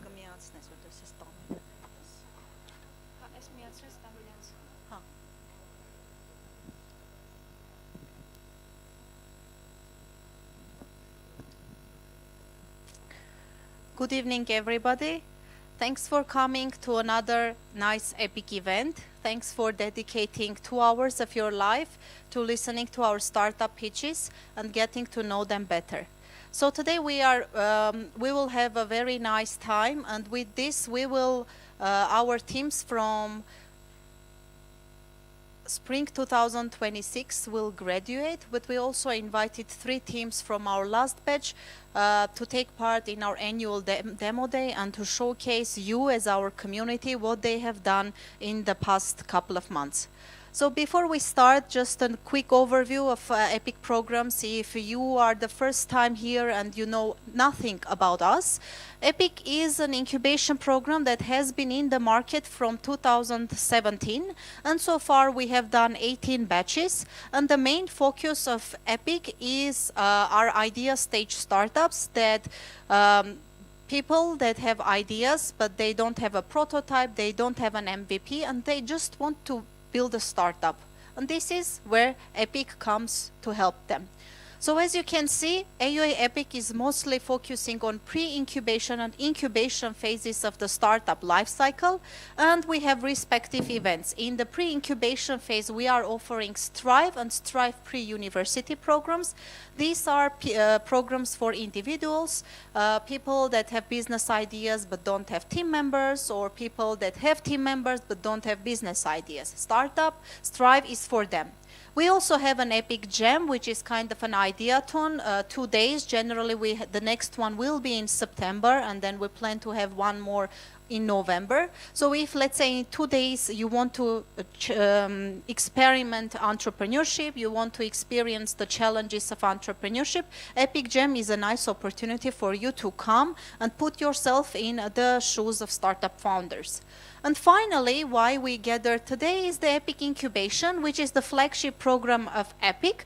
că mi-ați nesut să stau. Good evening, everybody. Thanks for coming to another nice epic event. Thanks for dedicating 2 hours of your life to listening to our startup pitches and getting to know them better. So today we will have a very nice time, and with this we will our teams from Spring 2026 will graduate, but we also invited 3 teams from our last batch to take part in our annual demo day and to showcase you as our community what they have done in the past couple of months. So before we start, just a quick overview of EPIC programs. If you are the first time here and you know nothing about us, EPIC is an incubation program that has been in the market from 2017, and so far we have done 18 batches, and the main focus of EPIC is our idea stage startups that people that have ideas but they don't have a prototype, they don't have an MVP, and they just want to build a startup. And this is where EPIC comes to help them. So as you can see, AUA EPIC is mostly focusing on pre-incubation and incubation phases of the startup lifecycle, and we have respective events. In the pre-incubation phase, we are offering Strive and Strive Pre-University programs. These are programs for individuals, people that have business ideas but don't have team members, or people that have team members but don't have business ideas. Strive is for them. We also have an Epic Jam, which is kind of an ideathon, 2 days. Generally, the next one will be in September, and then we plan to have one more in November. So if, let's say, in 2 days you want to experiment entrepreneurship, you want to experience the challenges of entrepreneurship, Epic Jam is a nice opportunity for you to come and put yourself in the shoes of startup founders. And finally, why we gather today is the EPIC Incubation, which is the flagship program of EPIC,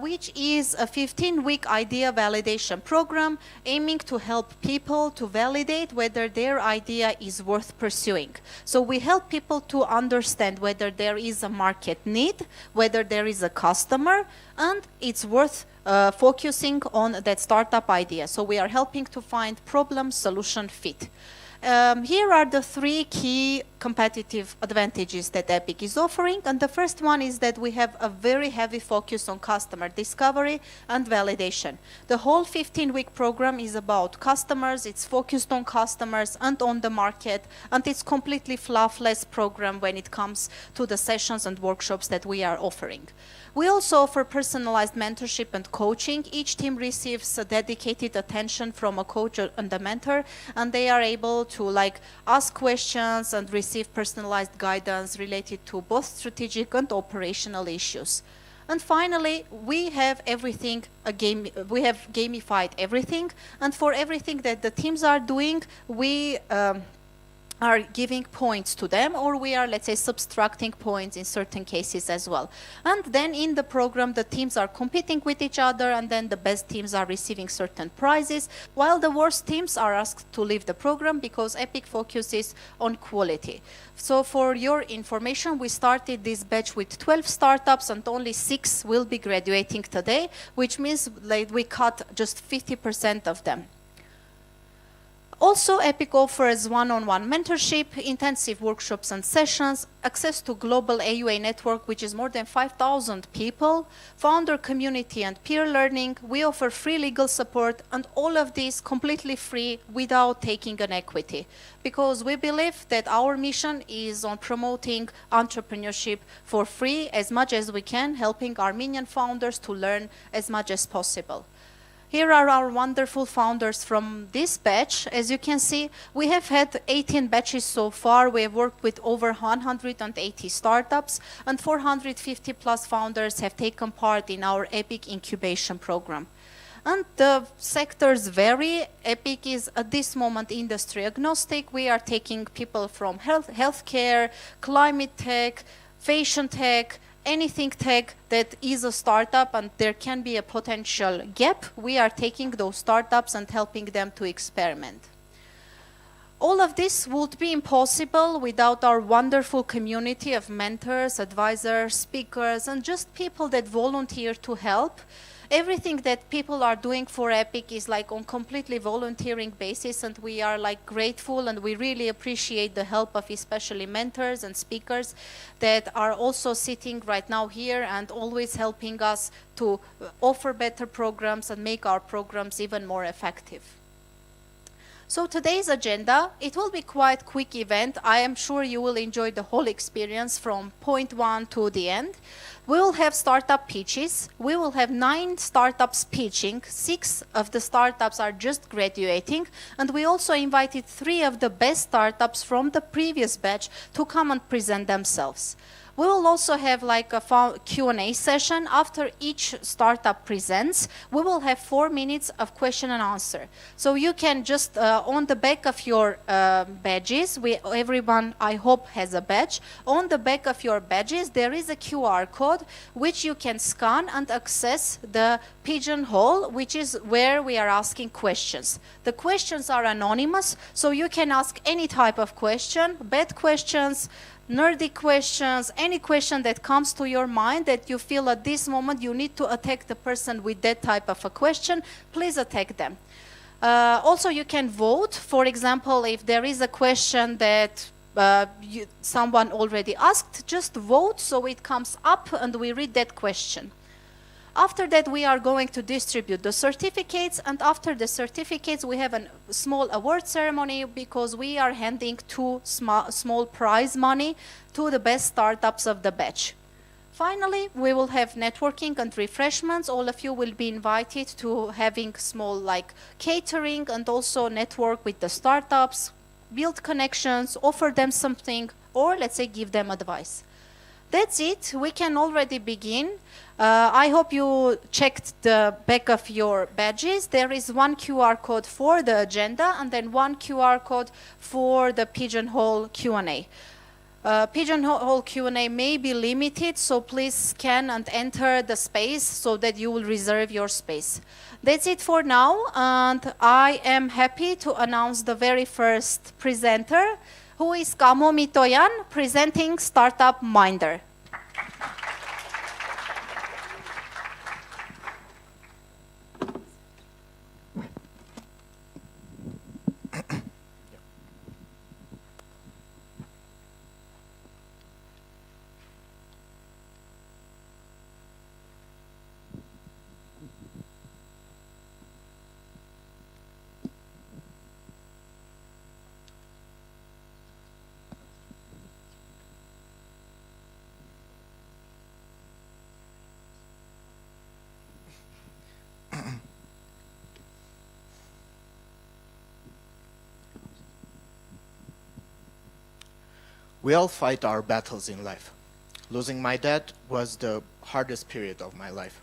which is a 15-week idea validation program aiming to help people to validate whether their idea is worth pursuing. So we help people to understand whether there is a market need, whether there is a customer, and it's worth focusing on that startup idea. So we are helping to find problem-solution fit. Here are the 3 key competitive advantages that EPIC is offering, and the first one is that we have a very heavy focus on customer discovery and validation. The whole 15-week program is about customers, it's focused on customers and on the market, and it's completely flawless program when it comes to the sessions and workshops that we are offering. We also offer personalized mentorship and coaching. Each team receives a dedicated attention from a coach and a mentor, and they are able to ask questions and receive personalized guidance related to both strategic and operational issues. And finally, we have everything, we have gamified everything, and for everything that the teams are doing, we are giving points to them, or we are, let's say, subtracting points in certain cases as well. And then in the program, the teams are competing with each other, and then the best teams are receiving certain prizes, while the worst teams are asked to leave the program because EPIC focuses on quality. So for your information, we started this batch with 12 startups, and only 6 will be graduating today, which means we cut just 50% of them. Also, EPIC offers one-on-one mentorship, intensive workshops and sessions, access to global AUA network, which is more than 5,000 people, founder community and peer learning. We offer free legal support, and all of this completely free without taking an equity, because we believe that our mission is on promoting entrepreneurship for free as much as we can, helping Armenian founders to learn as much as possible. Here are our wonderful founders from this batch. As you can see, we have had 18 batches so far. We have worked with over 180 startups, and 450 plus founders have taken part in our EPIC incubation program. And the sectors vary. EPIC is at this moment industry agnostic. We are taking people from healthcare, climate tech, fashion tech, anything tech that is a startup and there can be a potential gap. We are taking those startups and helping them to experiment. All of this would be impossible without our wonderful community of mentors, advisors, speakers, and just people that volunteer to help. Everything that people are doing for EPIC is like on completely volunteering basis, and we are like grateful, and we really appreciate the help of especially mentors and speakers that are also sitting right now here and always helping us to offer better programs and make our programs even more effective. So today's agenda, it will be quite quick event. I am sure you will enjoy the whole experience from point one to the end. We will have startup pitches. We will have 9 startups pitching. 6 of the startups are just graduating. And we also invited 3 of the best startups from the previous batch to come and present themselves. We will also have like a Q&A session. After each startup presents, we will have 4 minutes of question and answer. So you can just, on the back of your badges, everyone, I hope, has a badge. On the back of your badges, there is a QR code which you can scan and access the pigeonhole, which is where we are asking questions. The questions are anonymous, so you can ask any type of question, bad questions, nerdy questions, any question that comes to your mind that you feel at this moment you need to attack the person with that type of a question, please attack them. Also, you can vote. For example, if there is a question that someone already asked, just vote so it comes up and we read that question. After that, we are going to distribute the certificates, and after the certificates, we have a small award ceremony because we are handing 2 small prize money to the best startups of the batch. Finally, we will have networking and refreshments. All of you will be invited to having small like catering and also network with the startups, build connections, offer them something, or let's say give them advice. That's it. We can already begin. I hope you checked the back of your badges. There is 1 QR code for the agenda and then 1 QR code for the Pigeonhole Q&A. Pigeonhole Q&A may be limited, so please scan and enter the space so that you will reserve your space. That's it for now, and I am happy to announce the very first presenter, who is Kamo Mitoyan, presenting Startup Minder. We all fight our battles in life. Losing my dad was the hardest period of my life.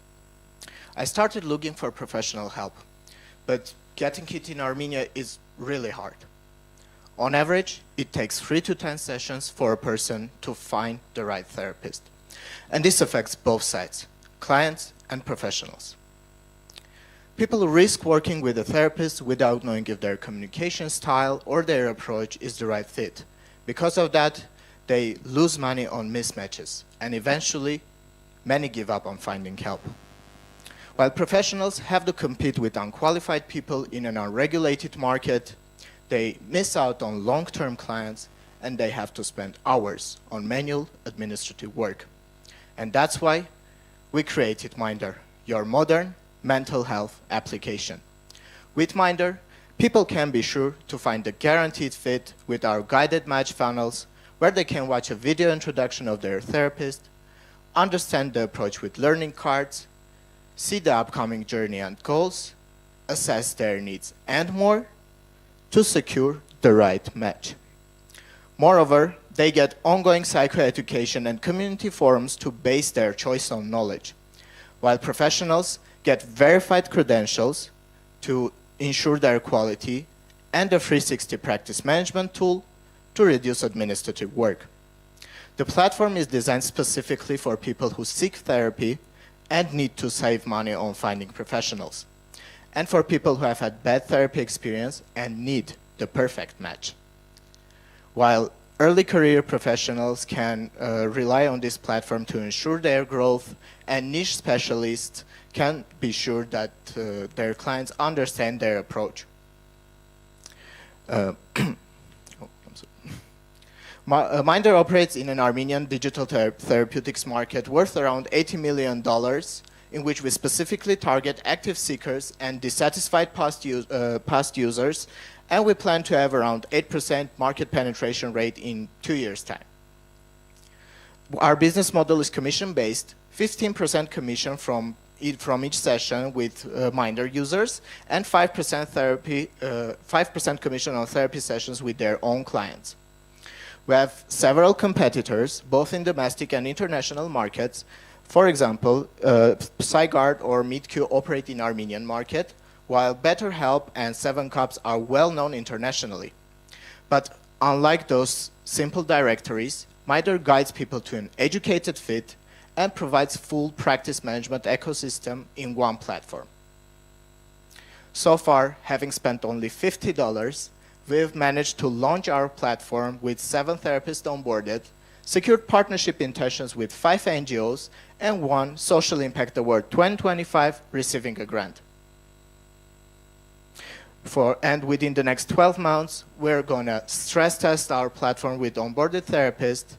I started looking for professional help, but getting it in Armenia is really hard. On average, it takes 3 to 10 sessions for a person to find the right therapist. And this affects both sides, clients and professionals. People risk working with a therapist without knowing if their communication style or their approach is the right fit. Because of that, they lose money on mismatches, and eventually, many give up on finding help. While professionals have to compete with unqualified people in an unregulated market, they miss out on long-term clients, and they have to spend hours on manual administrative work. And that's why we created Minder, your modern mental health application. With Minder, people can be sure to find a guaranteed fit with our guided match funnels, where they can watch a video introduction of their therapist, understand the approach with learning cards, see the upcoming journey and goals, assess their needs, and more, to secure the right match. Moreover, they get ongoing psychoeducation and community forums to base their choice on knowledge, while professionals get verified credentials to ensure their quality and a 360 practice management tool to reduce administrative work. The platform is designed specifically for people who seek therapy and need to save money on finding professionals, and for people who have had bad therapy experience and need the perfect match. while early career professionals can rely on this platform to ensure their growth, and niche specialists can be sure that their clients understand their approach. Minder operates in an Armenian digital therapeutics market worth around $80 million, in which we specifically target active seekers and dissatisfied past users, and we plan to have around 8% market penetration rate in 2 years' time. Our business model is commission-based, 15% commission from each session with Minder users, and 5% commission on therapy sessions with their own clients. We have several competitors, both in domestic and international markets. For example, PsyGuard or MeetQ operate in Armenian market, while BetterHelp and 7Cups are well known internationally. But unlike those simple directories, Minder guides people to an educated fit and provides full practice management ecosystem in one platform. So far, having spent only $50, we've managed to launch our platform with 7 therapists onboarded, secured partnership intentions with 5 NGOs, and won Social Impact Award 2025, receiving a grant. And within the next 12 months, we're going to stress test our platform with onboarded therapists,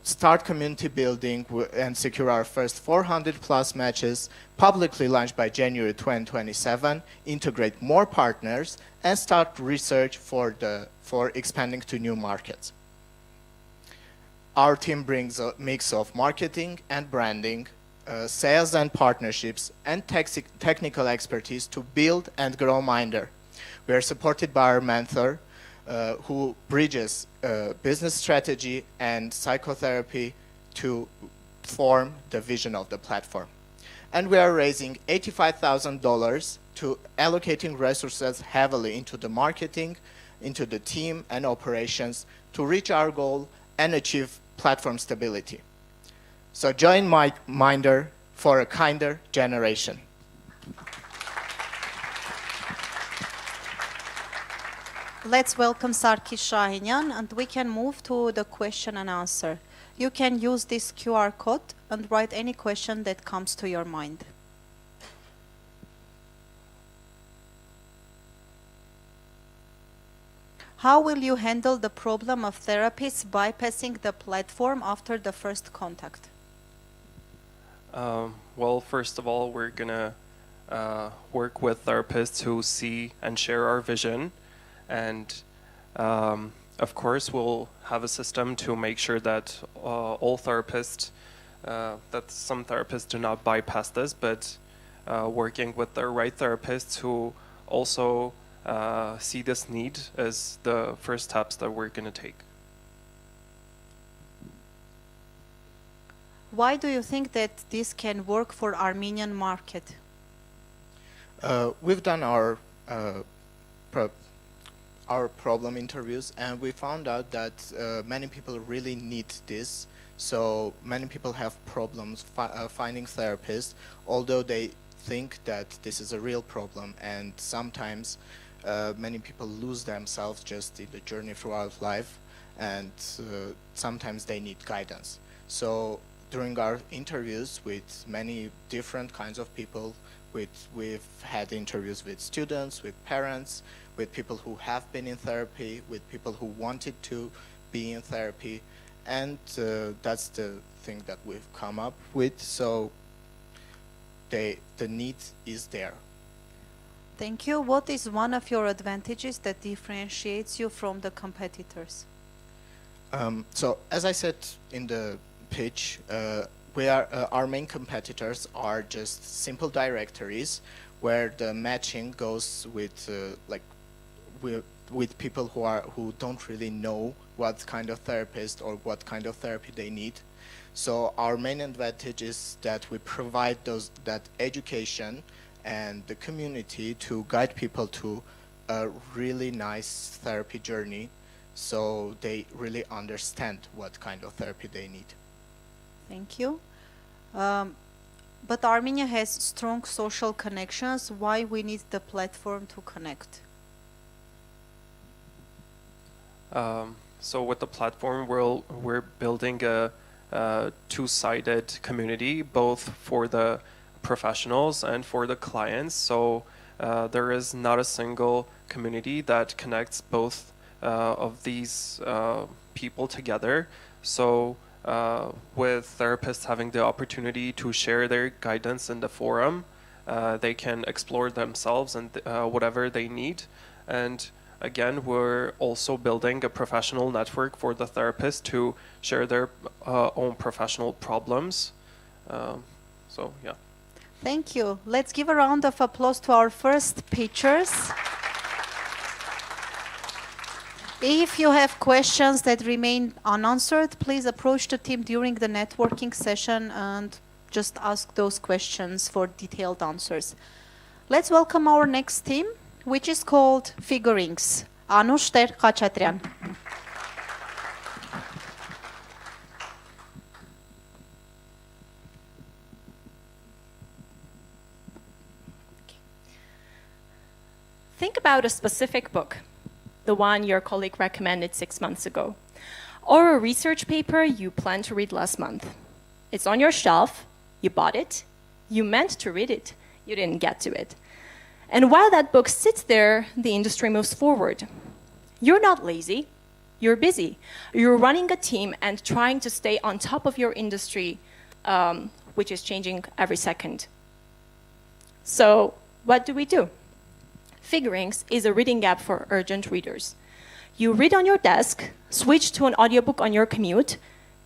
start community building, and secure our first 400 plus matches, publicly launched by January 2027, integrate more partners, and start research for expanding to new markets. Our team brings a mix of marketing and branding, sales and partnerships, and technical expertise to build and grow Minder. We are supported by our mentor, who bridges business strategy and psychotherapy to form the vision of the platform. And we are raising $85,000 to allocating resources heavily into the marketing, into the team and operations to reach our goal and achieve platform stability. So join Minder for a kinder generation. Let's welcome Sarkis Shahinyan, and we can move to the question and answer. You can use this QR code and write any question that comes to your mind. How will you handle the problem of therapists bypassing the platform after the first contact? Well, first of all, we're going to work with therapists who see and share our vision. And of course, we'll have a system to make sure that all therapists, that some therapists do not bypass this, but working with the right therapists who also see this need as the first steps that we're going to take. Why do you think that this can work for Armenian market? We've done our problem interviews, and we found out that many people really need this. So many people have problems finding therapists, although they think that this is a real problem, and sometimes many people lose themselves just in the journey throughout life, and sometimes they need guidance. So during our interviews with many different kinds of people, we've had interviews with students, with parents, with people who have been in therapy, with people who wanted to be in therapy, and that's the thing that we've come up with. So the need is there. Thank you. What is one of your advantages that differentiates you from the competitors? So as I said in the pitch, our main competitors are just simple directories where the matching goes with with people who don't really know what kind of therapist or what kind of therapy they need. So our main advantage is that we provide that education and the community to guide people to a really nice therapy journey, so they really understand what kind of therapy they need. Thank you. But Armenia has strong social connections. Why we need the platform to connect? So with the platform, we're building a two-sided community, both for the professionals and for the clients. So there is not a single community that connects both of these people together. So with therapists having the opportunity to share their guidance in the forum, they can explore themselves and whatever they need. And again, we're also building a professional network for the therapists to share their own professional problems. So, yeah. Thank you. Let's give a round of applause to our first pitchers. If you have questions that remain unanswered, please approach the team during the networking session and just ask those questions for detailed answers. Let's welcome our next team, which is called Figurings. Anush Khachatrian. Think about a specific book, the one your colleague recommended 6 months ago, or a research paper you planned to read last month. It's on your shelf, you bought it, you meant to read it, you didn't get to it. And while that book sits there, the industry moves forward. You're not lazy, you're busy. You're running a team and trying to stay on top of your industry, which is changing every second. So what do? Figurings is a reading app for urgent readers. You read on your desk, switch to an audiobook on your commute,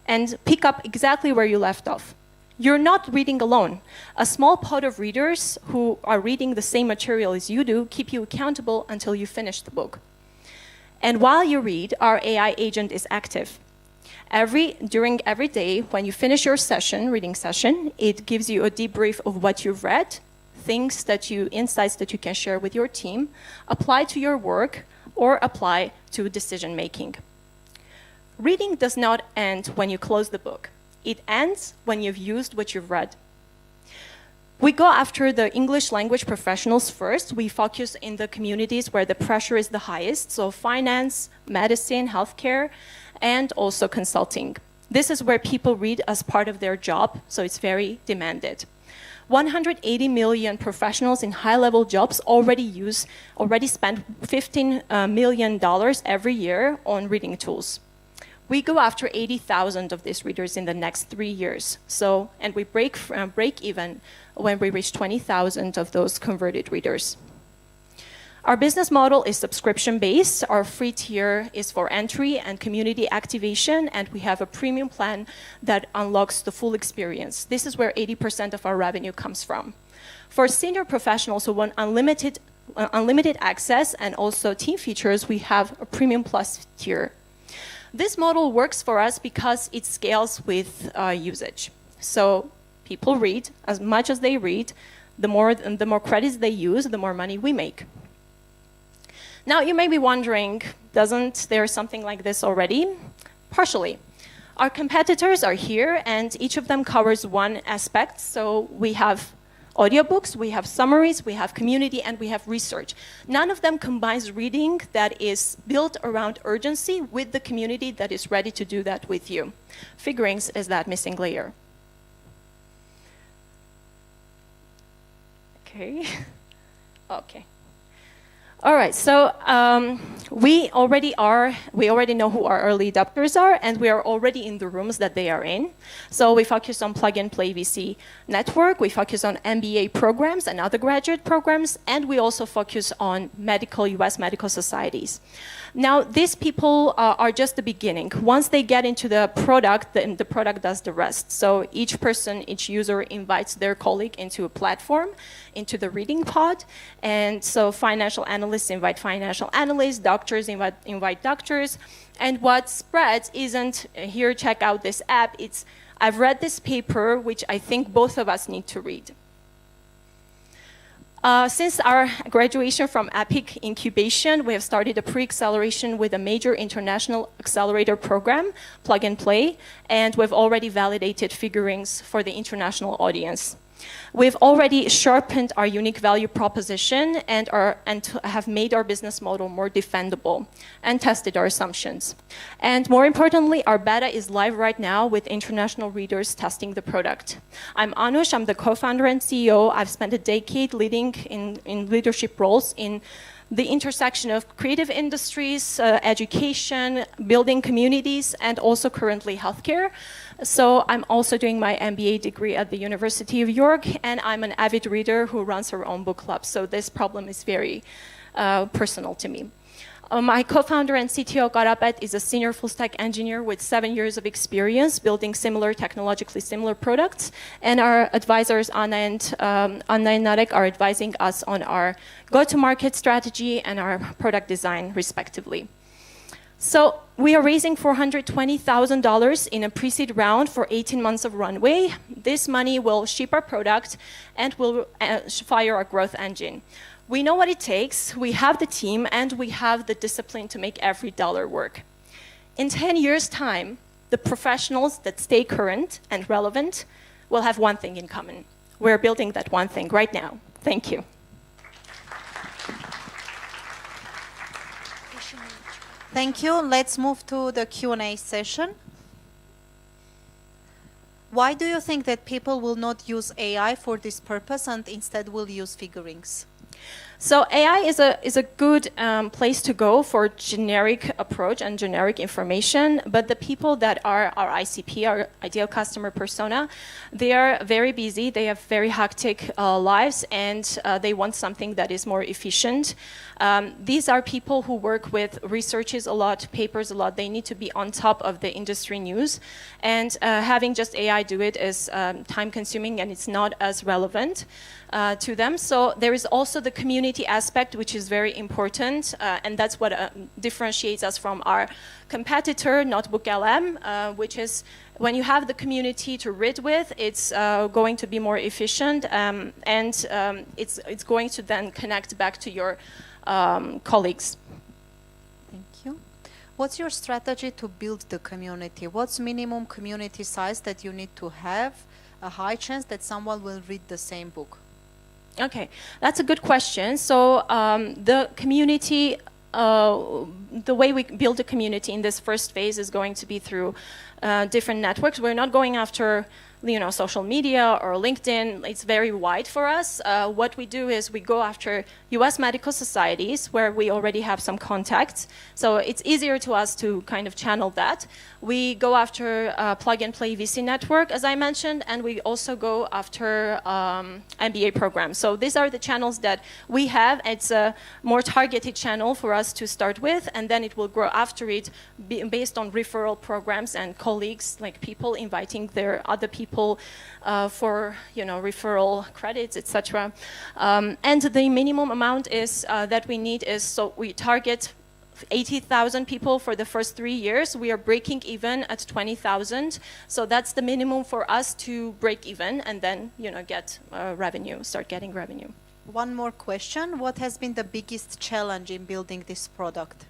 and pick up exactly where you left off. You're not reading alone. A small pod of readers who are reading the same material as you do keep you accountable until you finish the book. And while you read, our AI agent is active. During every day, when you finish your reading session, it gives you a debrief of what you've read, insights that you can share with your team, apply to your work, or apply to decision making. Reading does not end when you close the book. It ends when you've used what you've read. We go after the English language professionals first. We focus in the communities where the pressure is the highest, so finance, medicine, healthcare, and also consulting. This is where people read as part of their job, so it's very demanded. 180 million professionals in high-level jobs already spend $15 million every year on reading tools. We go after 80,000 of these readers in the next 3 years. And we break even when we reach 20,000 of those converted readers. Our business model is subscription-based. Our free tier is for entry and community activation, and we have a premium plan that unlocks the full experience. This is where 80% of our revenue comes from. For senior professionals who want unlimited access and also team features, we have a premium plus tier. This model works for us because it scales with usage. So people read as much as they read. The more credits they use, the more money we make. Now, you may be wondering, doesn't there something like this already? Partially. Our competitors are here, and each of them covers one aspect. So we have audiobooks, we have summaries, we have community, and we have research. None of them combines reading that is built around urgency with the community that is ready to do that with you. Figurings is that missing layer. Okay. All right, so we already know who our early adopters are, and we are already in the rooms that they are in. So we focus on plug-and-play VC network, we focus on MBA programs and other graduate programs, and we also focus on US medical societies. Now, these people are just the beginning. Once they get into the product, then the product does the rest. So each user invites their colleague into a platform, into the reading pod. And so financial analysts invite financial analysts, doctors invite doctors. And what spreads isn't, here, check out this app. It's, I've read this paper, which I think both of us need to read. Since our graduation from EPIC Incubation, we have started a pre-acceleration with a major international accelerator program, Plug and Play, and we've already validated Figurings for the international audience. We've already sharpened our unique value proposition and have made our business model more defendable and tested our assumptions. And more importantly, our beta is live right now with international readers testing the product. I'm Anush, I'm the co-founder and CEO. I've spent a decade leading in leadership roles in the intersection of creative industries, education, building communities, and also currently healthcare. So I'm also doing my MBA degree at the University of York, and I'm an avid reader who runs her own book club. So this problem is very personal to me. My co-founder and CTO, Garabet, is a senior full-stack engineer with 7 years of experience building technologically similar products. And our advisors, Anna and Narek, are advising us on our go-to-market strategy and our product design, respectively. So we are raising $420,000 in a pre-seed round for 18 months of runway. This money will ship our product and will fire our growth engine. We know what it takes, we have the team, and we have the discipline to make every dollar work. In 10 years' time, the professionals that stay current and relevant will have one thing in common. We're building that one thing right now. Thank you. Thank you. Let's move to the Q&A session. Why do you think that people will not use AI for this purpose and instead will use figurines? So AI is a good place to go for generic approach and generic information, but the people that are our ICP, our ideal customer persona, they are very busy, they have very hectic lives, and they want something that is more efficient. These are people who work with researches a lot, papers a lot. They need to be on top of the industry news, and having just AI do it is time-consuming and it's not as relevant to them. So there is also the community aspect, which is very important, and that's what differentiates us from our competitor, Notebook LM, which is when you have the community to read with, it's going to be more efficient, and it's going to then connect back to your colleagues. Thank you. What's your strategy to build the community? What's minimum community size that you need to have a high chance that someone will read the same book? Okay, that's a good question. So the community, the way we build a community in this first phase is going to be through different networks. We're not going after social media or LinkedIn. It's very wide for us. What we do is we go after US medical societies where we already have some contacts. So it's easier to us to kind of channel that. We go after plug-and-play VC network, as I mentioned, and we also go after MBA programs. So these are the channels that we have. It's a more targeted channel for us to start with, and then it will grow after it based on referral programs and colleagues, like people inviting their other people for referral credits, etc. And the minimum amount is that we need is, so we target 80,000 people for the first 3 years. We are breaking even at 20,000, so that's the minimum for us to break even and then get revenue, start getting revenue. One more question: what has been the biggest challenge in building this product?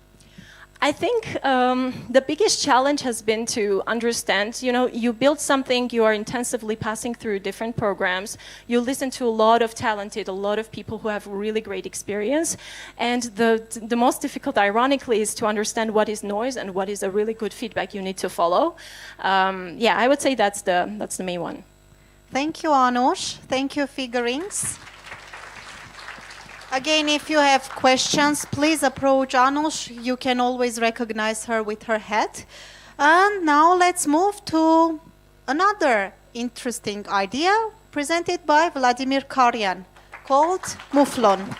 I think the biggest challenge has been to understand, you build something, you are intensively passing through different programs, you listen to a lot of people who have really great experience, and the most difficult, ironically, is to understand what is noise and what is a really good feedback you need to follow. I would say that's the main one. Thank you, Anush. Thank you, Figurines. Again, if you have questions, please approach Anush. You can always recognize her with her hat. And now let's move to another interesting idea presented by Vladimir Karyan called Muflon.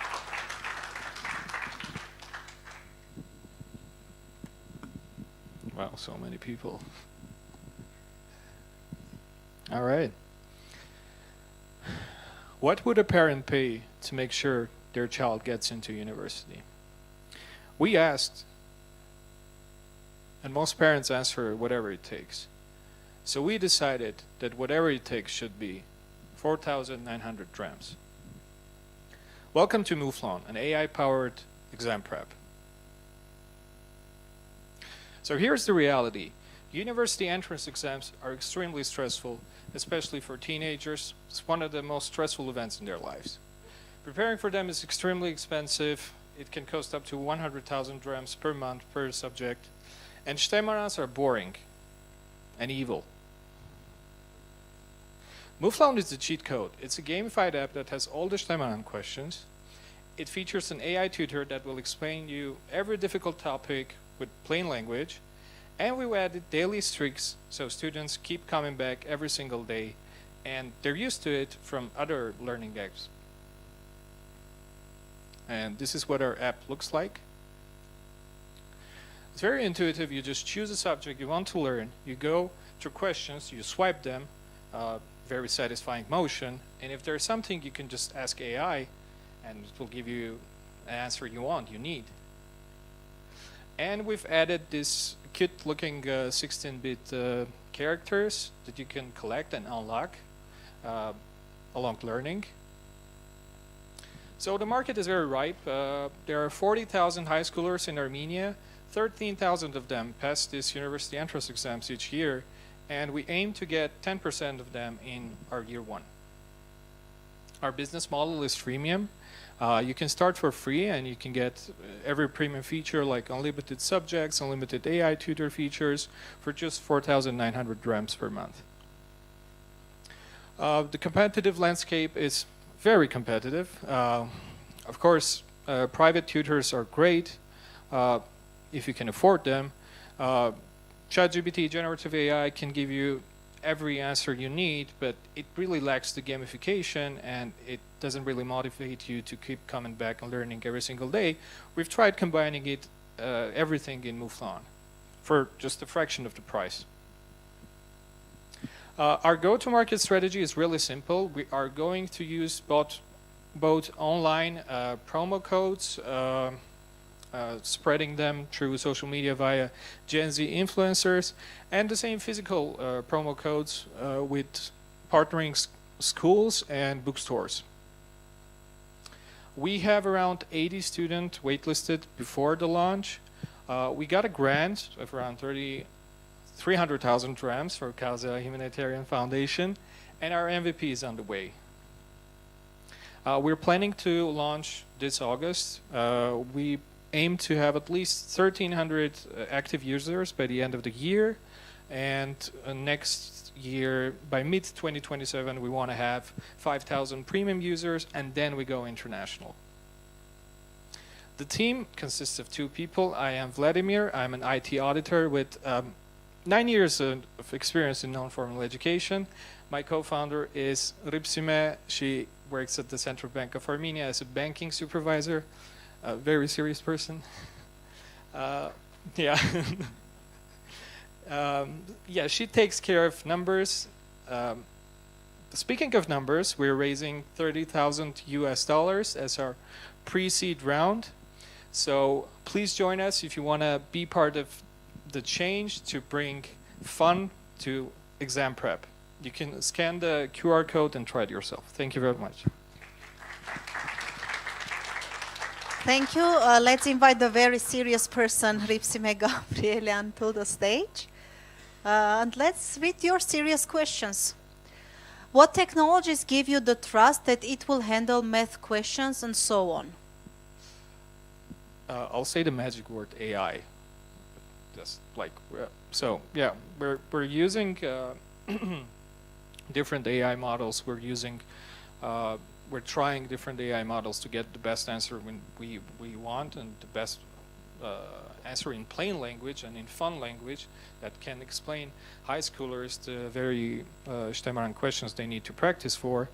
Wow, so many people. All right. What would a parent pay to make sure their child gets into university? We asked, and most parents answer whatever it takes. So we decided that whatever it takes should be 4,900 drams. Welcome to Muflon, an AI-powered exam prep. So here's the reality. University entrance exams are extremely stressful especially for teenagers. It's one of the most stressful events in their lives. Preparing for them is extremely expensive. It can cost up to 100,000 drams per month per subject. And Steinmarans are boring and evil. Mouflon is the cheat code. It's a gamified app that has all the Steinmaran questions. It features an AI tutor that will explain you every difficult topic with plain language. And we added daily streaks so students keep coming back every single day and they're used to it from other learning apps. And this is what our app looks like. It's very intuitive. You just choose a subject you want to learn. You go to questions, you swipe them, very satisfying motion. And if there's something, you can just ask AI and it will give you an answer you want, you need. And we've added this cute-looking 16-bit characters that you can collect and unlock along learning. So the market is very ripe. There are 40,000 high schoolers in Armenia. 13,000 of them pass this university entrance exams each year, and we aim to get 10% of them in our year one. Our business model is freemium. You can start for free and you can get every premium feature like unlimited subjects, unlimited AI tutor features for just 4,900 drams per month. The competitive landscape is very competitive. Of course, private tutors are great if you can afford them. ChatGPT, generative AI, can give you every answer you need, but it really lacks the gamification and it doesn't really motivate you to keep coming back and learning every single day. We've tried combining it, everything in Mouflon for just a fraction of the price. Our go-to-market strategy is really simple. We are going to use both online promo codes, spreading them through social media via Gen Z influencers, and the same physical promo codes with partnering schools and bookstores. We have around 80 students waitlisted before the launch. We got a grant of around 300,000 drams for Causa Humanitarian Foundation, and our MVP is on the way. We're planning to launch this August. We aim to have at least 1,300 active users by the end of the year, and next year, by mid-2027, we want to have 5,000 premium users, and then we go international. The team consists of 2 people. I am Vladimir. I'm an IT auditor with 9 years of experience in non-formal education. My co-founder is Ripsime. She works at the Central Bank of Armenia as a banking supervisor. A very serious person. Yeah. Yeah, she takes care of numbers. Speaking of numbers, we're raising $30,000 US as our pre-seed round. So please join us if you want to be part of the change to bring fun to exam prep. You can scan the QR code and try it yourself. Thank you very much. Thank you. Let's invite the very serious person, Ripsime Gabrielian, to the stage. And let's read your serious questions. What technologies give you the trust that it will handle math questions and so on? I'll say the magic word AI. Just like so, yeah, we're using different AI models. We're trying different AI models to get the best answer when we want, and the best answer in plain language and in fun language that can explain high schoolers the very Steinmaran questions they need to practice for.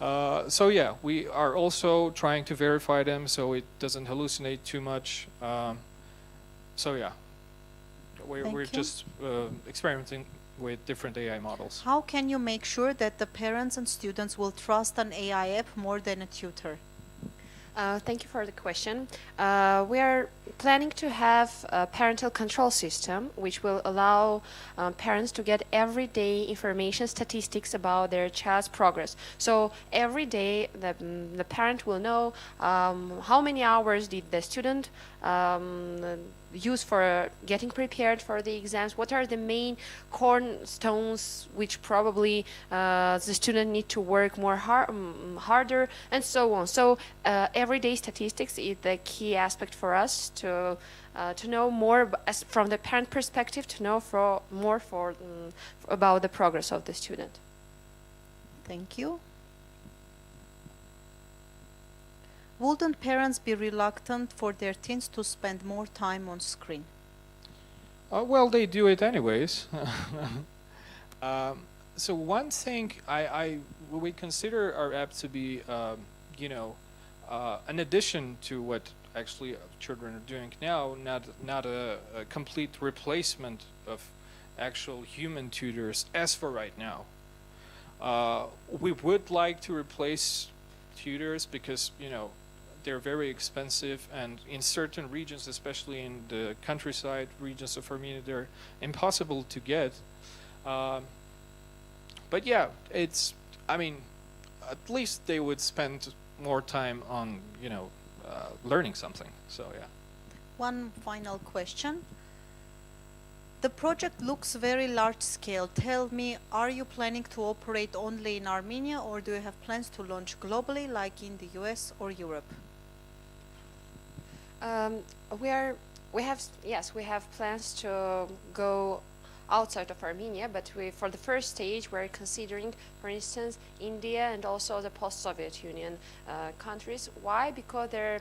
So yeah, we are also trying to verify them so it doesn't hallucinate too much. So yeah, we're just experimenting with different AI models. How can you make sure that the parents and students will trust an AI app more than a tutor? Thank you for the question. We are planning to have a parental control system which will allow parents to get everyday information, statistics about their child's progress. So every day the parent will know how many hours did the student use for getting prepared for the exams? What are the main cornerstones which probably the student need to work more harder, and so on? So everyday statistics is the key aspect for us to know more as from the parent perspective, to know more about the progress of the student. Thank you. Wouldn't parents be reluctant for their teens to spend more time on screen? Well, they do it anyways. So one thing we consider our app to be, an addition to what actually children are doing now, not a complete replacement of actual human tutors as for right now. We would like to replace tutors because, they're very expensive, and in certain regions, especially in the countryside regions of Armenia, they're impossible to get. But yeah, at least they would spend more time on, learning something. So yeah. One final question. The project looks very large scale. Tell me, are you planning to operate only in Armenia, or do you have plans to launch globally, like in the US or Europe? We have plans to go outside of Armenia, but for the first stage, we're considering, for instance, India and also the post-Soviet Union countries. Why? Because their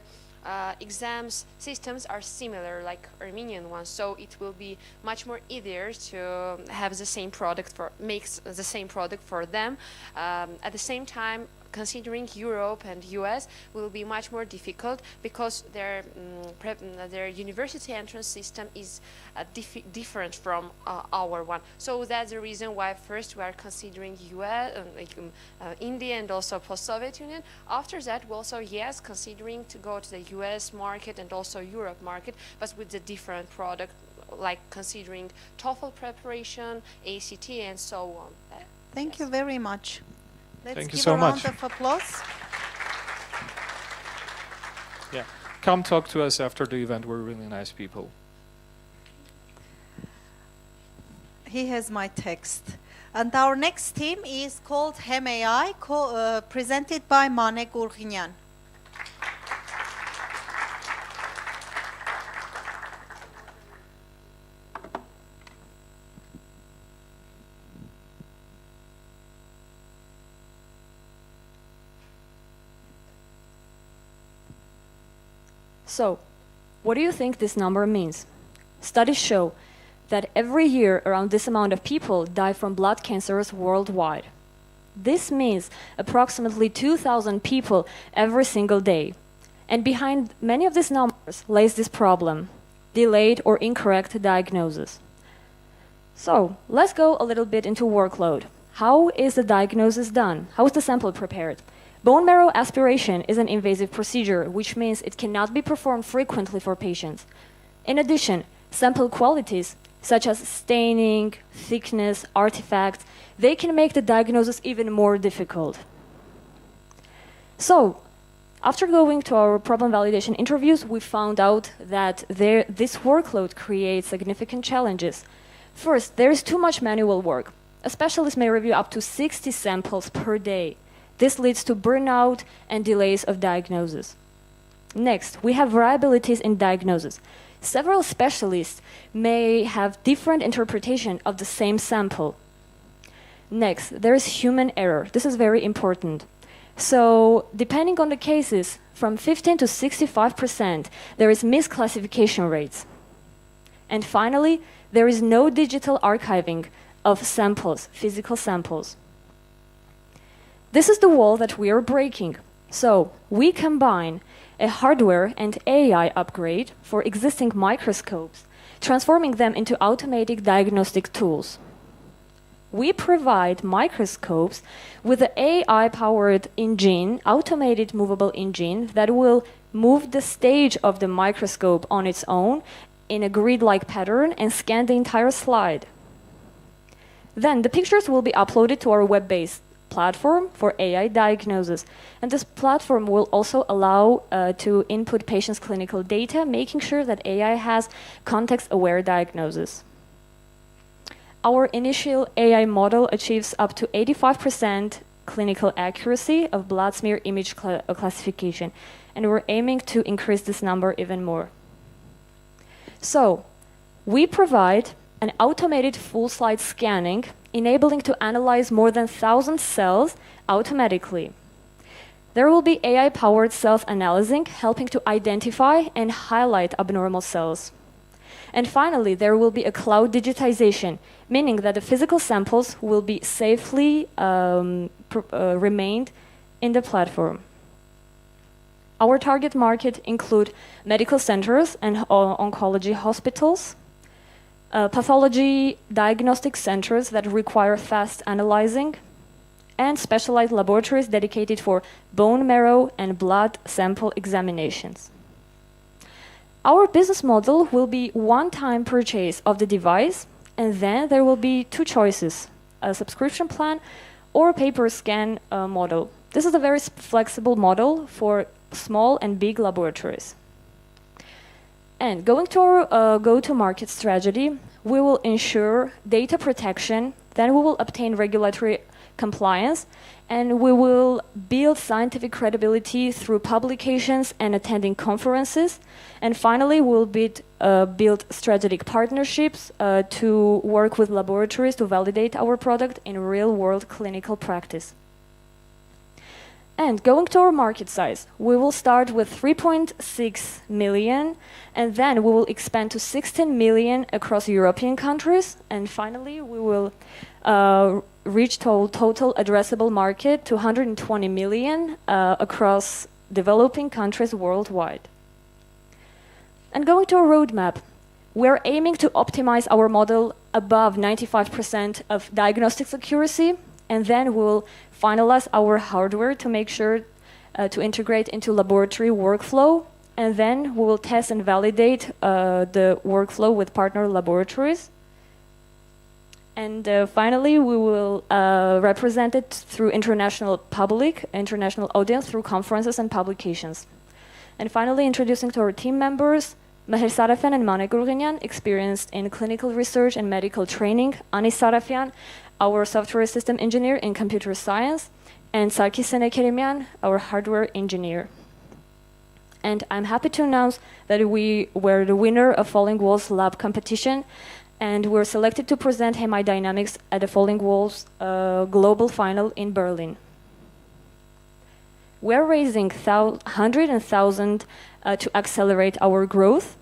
exams systems are similar, like Armenian ones, so it will be much more easier to have the same product makes the same product for them. At the same time, considering Europe and US will be much more difficult because their university entrance system is different from our one. So that's the reason why first we are considering US, India and also post-Soviet Union. After that, we also, yes, considering to go to the US market and also Europe market, but with the different product, like considering TOEFL preparation, ACT, and so on. Thank you very much. Let's Thank you give so a round much. of applause. Yeah, come talk to us after the event. We're really nice people. He has my text. And our next team is called Hem AI, presented by Mane Gurghinyan. So, what do you think this number means? Studies show that every year around this amount of people die from blood cancers worldwide. This means approximately 2,000 people every single day. And behind many of these numbers lays this problem: delayed or incorrect diagnosis. So, let's go a little bit into workload. How is the diagnosis done? How is the sample prepared? Bone marrow aspiration is an invasive procedure, which means it cannot be performed frequently for patients. In addition, sample qualities, such as staining, thickness, artifacts, they can make the diagnosis even more difficult. So, after going to our problem validation interviews, we found out that this workload creates significant challenges. First, there is too much manual work. A specialist may review up to 60 samples per day. This leads to burnout and delays of diagnosis. Next, we have variabilities in diagnosis. Several specialists may have different interpretation of the same sample. Next, there is human error. This is very important. So, depending on the cases, from 15 to 65%, there is misclassification rates. And finally, there is no digital archiving of samples, physical samples. This is the wall that we are breaking. So, we combine a hardware and AI upgrade for existing microscopes, transforming them into automatic diagnostic tools. We provide microscopes with an AI-powered engine, automated movable engine, that will move the stage of the microscope on its own in a grid-like pattern and scan the entire slide. Then the pictures will be uploaded to our web-based platform for AI diagnosis. And this platform will also allow to input patients' clinical data, making sure that AI has context-aware diagnosis. Our initial AI model achieves up to 85% clinical accuracy of blood smear image classification, and we're aiming to increase this number even more. So, we provide an automated full slide scanning, enabling to analyze more than 1,000 cells automatically. There will be AI-powered self-analyzing, helping to identify and highlight abnormal cells. And finally, there will be a cloud digitization, meaning that the physical samples will be safely remained in the platform. Our target market include medical centers and oncology hospitals, pathology diagnostic centers that require fast analyzing, and specialized laboratories dedicated for bone marrow and blood sample examinations. Our business model will be one-time purchase of the device, and then there will be two choices, a subscription plan or a pay-per-scan model. This is a very flexible model for small and big laboratories. And going to our go-to-market strategy, we will ensure data protection, then we will obtain regulatory compliance, and we will build scientific credibility through publications and attending conferences. And finally, we'll build strategic partnerships to work with laboratories to validate our product in real-world clinical practice. And going to our market size, we will start with 3.6 million, and then we will expand to 16 million across European countries, and finally we will reach total addressable market to 120 million across developing countries worldwide. And going to our roadmap, we're aiming to optimize our model above 95% of diagnostics accuracy, and then we'll finalize our hardware to make sure to integrate into laboratory workflow, and then we will test and validate the workflow with partner laboratories. And finally, we will represent it through international audience through conferences and publications. And finally, introducing to our team members, Meher Sarafian and Mane Gurginian, experienced in clinical research and medical training, Anis Sarafian, our software system engineer in computer science, and Sarkis Senekerimian, our hardware engineer. And I'm happy to announce that we were the winner of Falling Walls Lab competition, and we're selected to present hemodynamics at the Falling Walls global final in Berlin. We're raising 100,000 to accelerate our growth,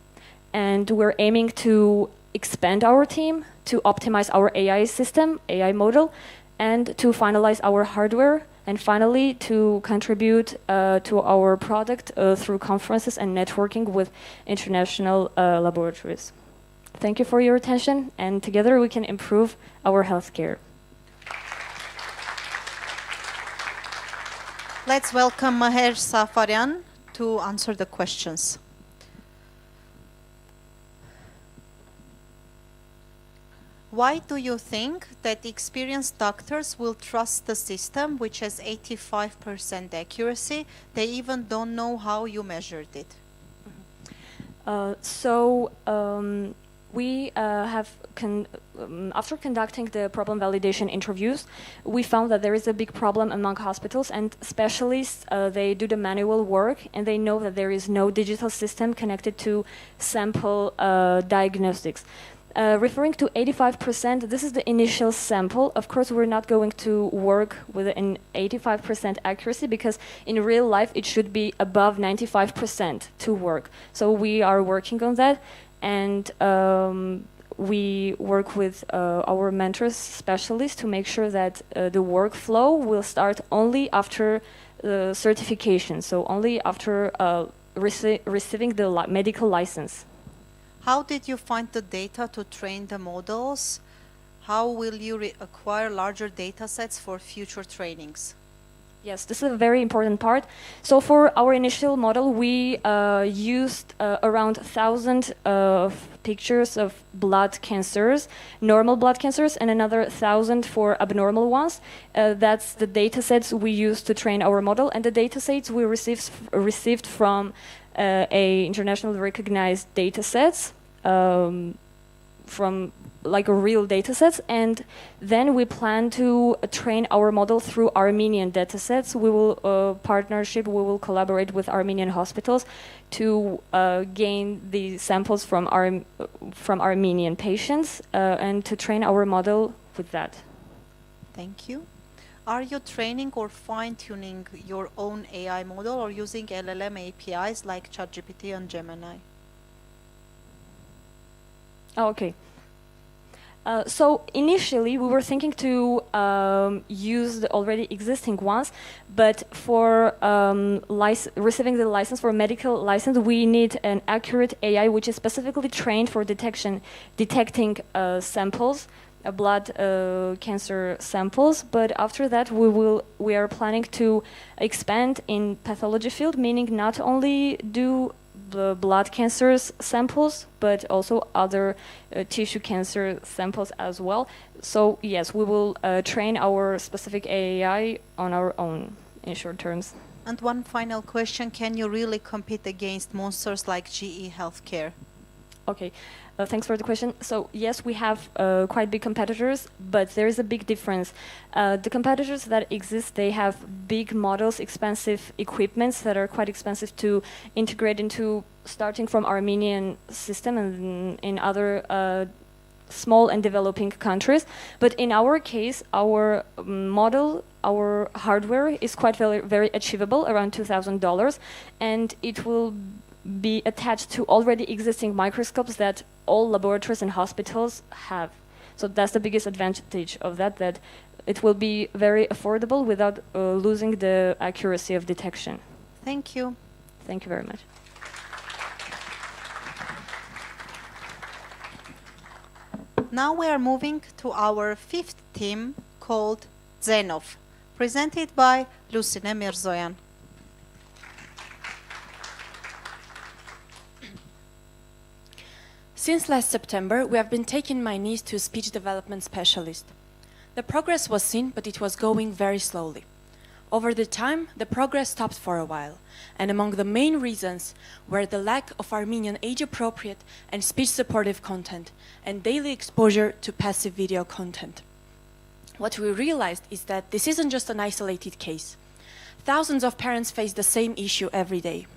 and we're aiming to expand our team, to optimize our AI system, AI model, and to finalize our hardware, and finally to contribute to our product through conferences and networking with international laboratories. Thank you for your attention, and together we can improve our healthcare. Let's welcome Meher Safarian to answer the questions. Why do you think that experienced doctors will trust the system which has 85% accuracy? They even don't know how you measured it. We have, after conducting the problem validation interviews, we found that there is a big problem among hospitals and specialists. They do the manual work and they know that there is no digital system connected to sample diagnostics. Referring to 85%, this is the initial sample. Of course, we're not going to work with an 85% accuracy because in real life it should be above 95% to work. So we are working on that, and we work with our mentors, specialists, to make sure that the workflow will start only after the certification, so only after receiving the medical license. How did you find the data to train the models? How will you acquire larger data sets for future trainings? Yes, this is a very important part. So for our initial model, we used around 1,000 pictures of blood cancers, normal blood cancers, and another 1,000 for abnormal ones. That's the data sets we used to train our model, and the data sets we received from a internationally recognized data sets, from like a real data sets, and then we plan to train our model through Armenian data sets. We will we will collaborate with Armenian hospitals to gain the samples from Armenian patients and to train our model with that. Thank you. Are you training or fine-tuning your own AI model or using LLM APIs like ChatGPT and Gemini? Oh, okay. So initially, we were thinking to use the already existing ones, but for receiving the license for medical license, we need an accurate AI which is specifically trained for detecting samples, blood cancer samples. But after that, we are planning to expand in pathology field, meaning not only do the blood cancer samples, but also other tissue cancer samples as well. So yes, we will train our specific AI on our own in short terms. And one final question, can you really compete against monsters like GE Healthcare? Okay, thanks for the question. So yes, we have quite big competitors, but there is a big difference. The competitors that exist, they have big models, expensive equipments that are quite expensive to integrate into, starting from Armenian system and in other small and developing countries. But in our case, our model, our hardware is quite very achievable, around $2,000, and it will be attached to already existing microscopes that all laboratories and hospitals have. So that's the biggest advantage of that it will be very affordable without losing the accuracy of detection. Thank you. Thank you very much. Now we are moving to our fifth team called Zenov, presented by Lucine Mirzoyan. Since last September, we have been taking my niece to a speech development specialist. The progress was seen, but it was going very slowly. Over the time, the progress stopped for a while, and among the main reasons were the lack of Armenian age-appropriate and speech-supportive content and daily exposure to passive video content. What we realized is that this isn't just an isolated case. Thousands of parents face the same issue every day.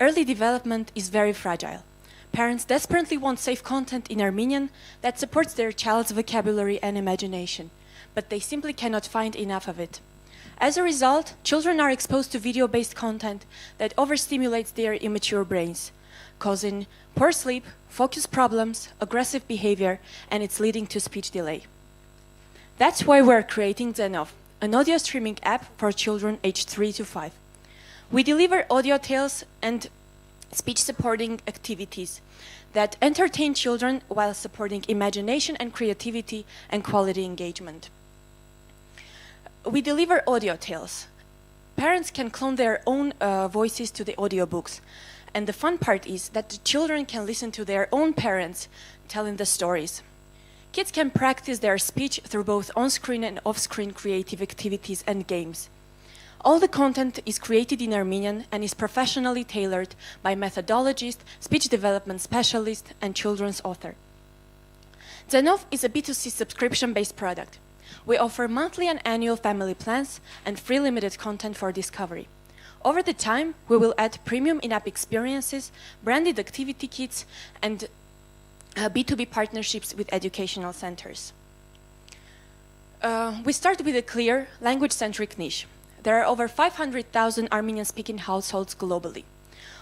Early development is very fragile. Parents desperately want safe content in Armenian that supports their child's vocabulary and imagination, but they simply cannot find enough of it. As a result, children are exposed to video-based content that overstimulates their immature brains, causing poor sleep, focus problems, aggressive behavior, and it's leading to speech delay. That's why we're creating Zenov, an audio streaming app for children aged 3 to 5. We deliver audio tales and speech-supporting activities that entertain children while supporting imagination and creativity and quality engagement. We deliver audio tales. Parents can clone their own voices to the audiobooks. And the fun part is that the children can listen to their own parents telling the stories. Kids can practice their speech through both on-screen and off-screen creative activities and games. All the content is created in Armenian and is professionally tailored by methodologist, speech development specialist, and children's author. Zenov is a B2C subscription-based product. We offer monthly and annual family plans and free limited content for discovery. Over the time, we will add premium in-app experiences, branded activity kits, and B2B partnerships with educational centers. We start with a clear, language-centric niche. There are over 500,000 Armenian-speaking households globally.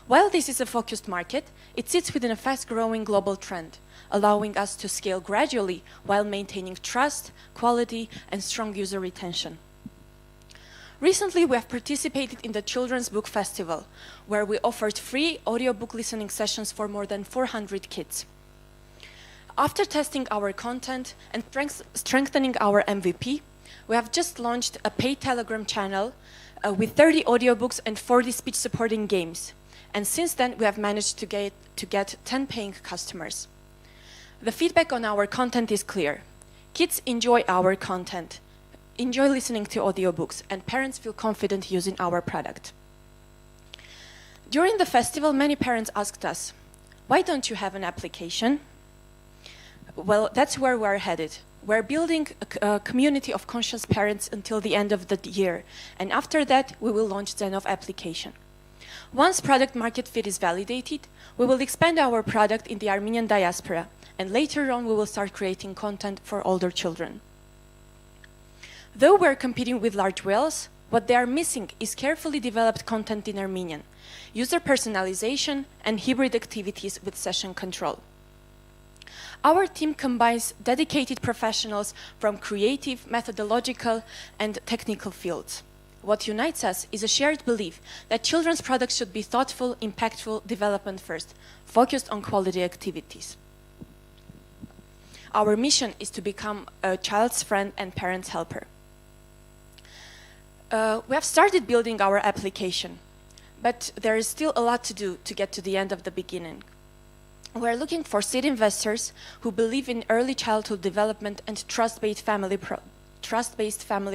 While this is a focused market, it sits within a fast-growing global trend, allowing us to scale gradually while maintaining trust, quality, and strong user retention. Recently, we have participated in the Children's Book Festival, where we offered free audiobook listening sessions for more than 400 kids. After testing our content and strengthening our MVP, we have just launched a paid Telegram channel with 30 audiobooks and 40 speech supporting games. And since then, we have managed to get 10 paying customers. The feedback on our content is clear. Kids enjoy our content, enjoy listening to audiobooks, and parents feel confident using our product. During the festival, many parents asked us, why don't you have an application? Well, that's where we're headed. We're building a community of conscious parents until the end of the year, and after that, we will launch Zenov application. Once product market fit is validated, we will expand our product in the Armenian diaspora, and later on we will start creating content for older children. Though we're competing with large whales, what they are missing is carefully developed content in Armenian, user personalization, and hybrid activities with session control. Our team combines dedicated professionals from creative, methodological, and technical fields. What unites us is a shared belief that children's products should be thoughtful, impactful, development first, focused on quality activities. Our mission is to become a child's friend and parent's helper. We have started building our application, but there is still a lot to do to get to the end of the beginning. We're looking for seed investors who believe in early childhood development and trust-based family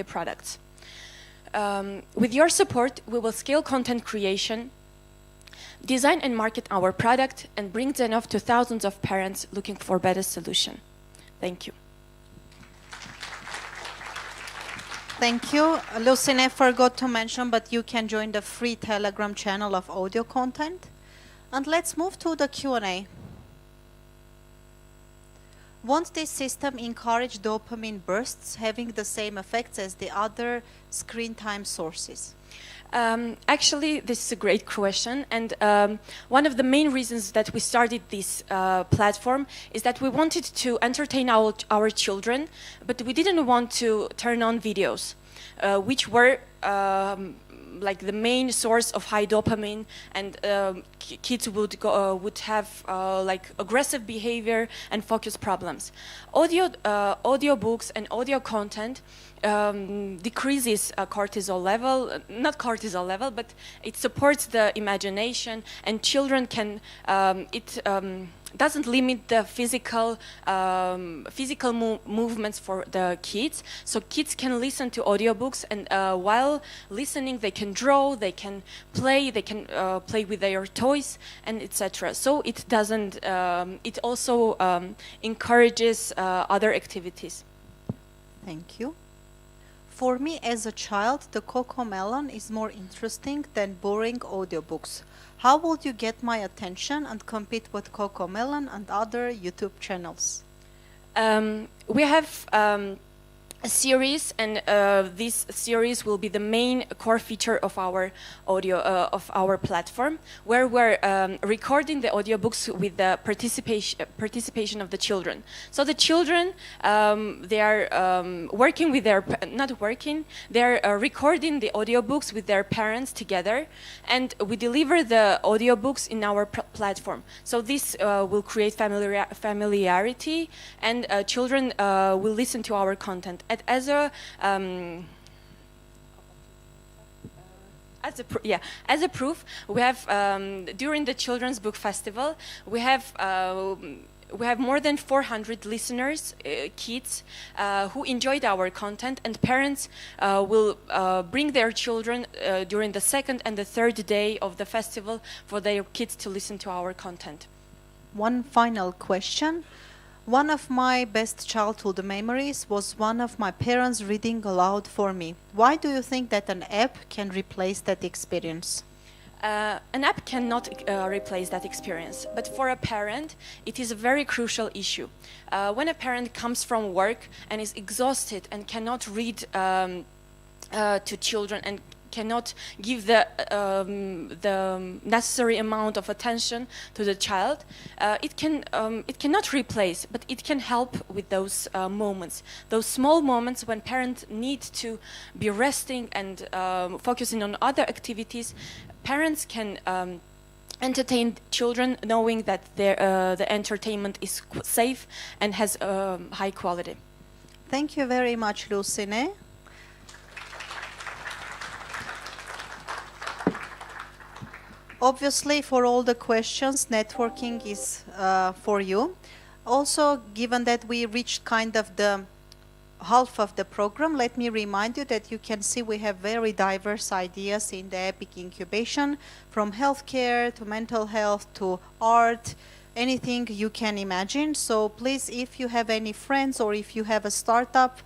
products. With your support, we will scale content creation, design and market our product, and bring Zenov to thousands of parents looking for a better solution. Thank you. Thank you. Lucine forgot to mention, but you can join the free Telegram channel of audio content. And let's move to the Q&A. Won't this system encourage dopamine bursts having the same effects as the other screen time sources? Actually, this is a great question, and one of the main reasons that we started this platform is that we wanted to entertain our children, but we didn't want to turn on videos, which were like the main source of high dopamine, and kids would have like aggressive behavior and focus problems. Audio books and audio content decreases cortisol level, not cortisol level, but it supports the imagination, and children can, doesn't limit the physical movements for the kids. So kids can listen to audiobooks, and while listening they can draw, they can play with their toys, and etc. So it doesn't, it also encourages other activities. Thank you. For me as a child, the Cocomelon is more interesting than boring audiobooks. How would you get my attention and compete with Cocomelon and other YouTube channels? We have a series, and this series will be the main core feature of our audio of our platform, where we're recording the audiobooks with the participation of the children. So the children, they are working with their they're recording the audiobooks with their parents together, and we deliver the audiobooks in our platform. So this will create familiarity, and children will listen to our content. As a proof, we have during the Children's Book Festival, we have more than 400 listeners, kids, who enjoyed our content, and parents will bring their children during the second and the third day of the festival for their kids to listen to our content. One final question. One of my best childhood memories was one of my parents reading aloud for me. Why do you think that an app can replace that experience? An app cannot replace that experience, but for a parent, it is a very crucial issue. When a parent comes from work and is exhausted and cannot read to children and cannot give the necessary amount of attention to the child, it cannot replace, but it can help with those moments, those small moments when parents need to be resting and focusing on other activities. Parents can entertain children knowing that the entertainment is safe and has high quality. Thank you very much, Lucine. Obviously, for all the questions, networking is for you. Also, given that we reached kind of the half of the program, let me remind you that you can see we have very diverse ideas in the EPIC incubation, from healthcare to mental health to art, anything you can imagine. So please, if you have any friends or if you have a startup,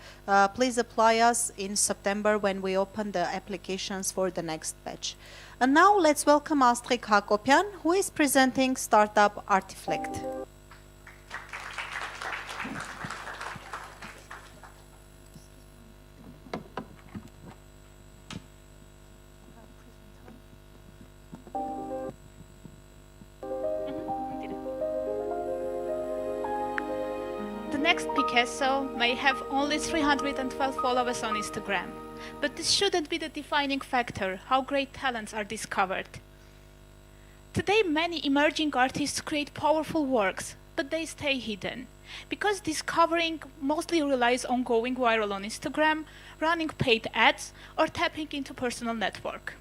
please apply us in September when we open the applications for the next batch. And now let's welcome Astrid Hakopian, who is presenting startup Artiflect. The next Picasso may have only 312 followers on Instagram, but this shouldn't be the defining factor how great talents are discovered. Today, many emerging artists create powerful works, but they stay hidden, because discovering mostly relies on going viral on Instagram, running paid ads, or tapping into personal network.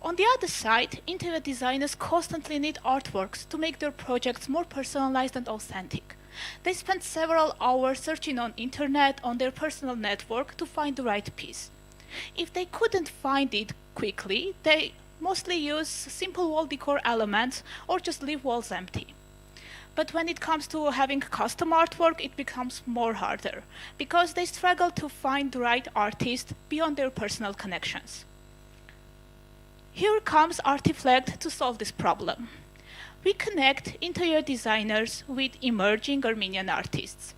On the other side, interior designers constantly need artworks to make their projects more personalized and authentic. They spend several hours searching on internet, on their personal network to find the right piece. If they couldn't find it quickly, they mostly use simple wall decor elements or just leave walls empty. But when it comes to having custom artwork, it becomes more harder, because they struggle to find the right artist beyond their personal connections. Here comes Artiflect to solve this problem. We connect interior designers with emerging Armenian artists.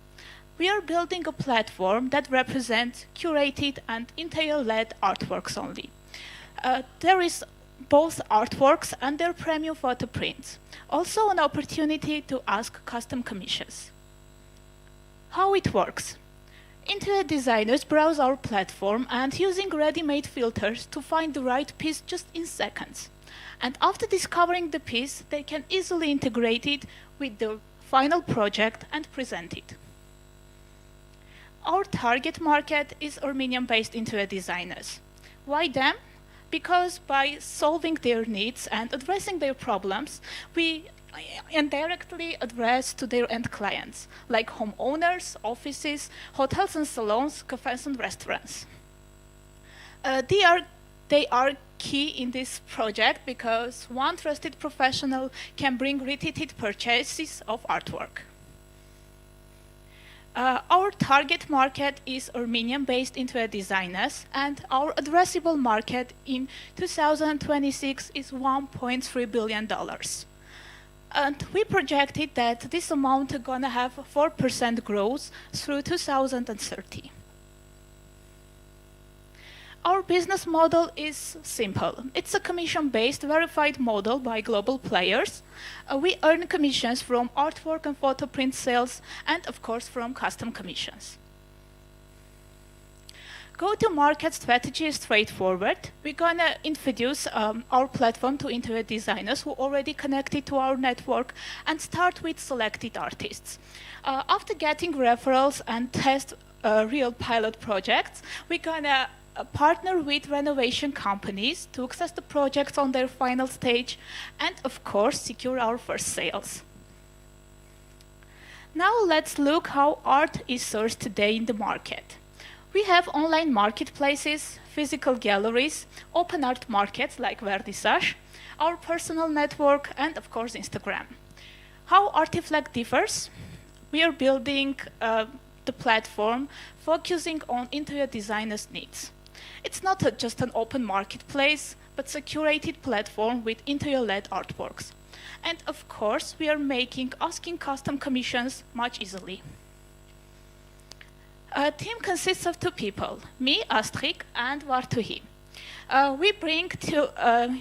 We are building a platform that represents curated and interior-led artworks only. There is both artworks and their premium photo prints. Also an opportunity to ask custom commissions. How it works. Interior designers browse our platform and using ready-made filters to find the right piece just in seconds. And after discovering the piece, they can easily integrate it with the final project and present it. Our target market is Armenian-based interior designers. Why them? Because by solving their needs and addressing their problems, we indirectly address to their end clients, like homeowners, offices, hotels and salons, cafes and restaurants. They are key in this project because one trusted professional can bring repeated purchases of artwork. Our target market is Armenian-based interior designers, and our addressable market in 2026 is $1.3 billion. And we projected that this amount is going to have 4% growth through 2030. Our business model is simple. It's a commission-based verified model by global players. We earn commissions from artwork and photo print sales, and of course from custom commissions. Go-to-market strategy is straightforward. We're going to introduce our platform to interior designers who already connected to our network and start with selected artists. After getting referrals and test real pilot projects, we're going to partner with renovation companies to access the projects on their final stage and, of course, secure our first sales. Now let's look how art is sourced today in the market. We have online marketplaces, physical galleries, open art markets like Vernissage, our personal network, and of course Instagram. How Artiflect differs? We are building the platform focusing on interior designers' needs. It's not just an open marketplace, but a curated platform with interior-led artworks. And of course, we are making asking custom commissions much easily. Our team consists of 2 people, me, Astrid, and Vartuhi. We bring 2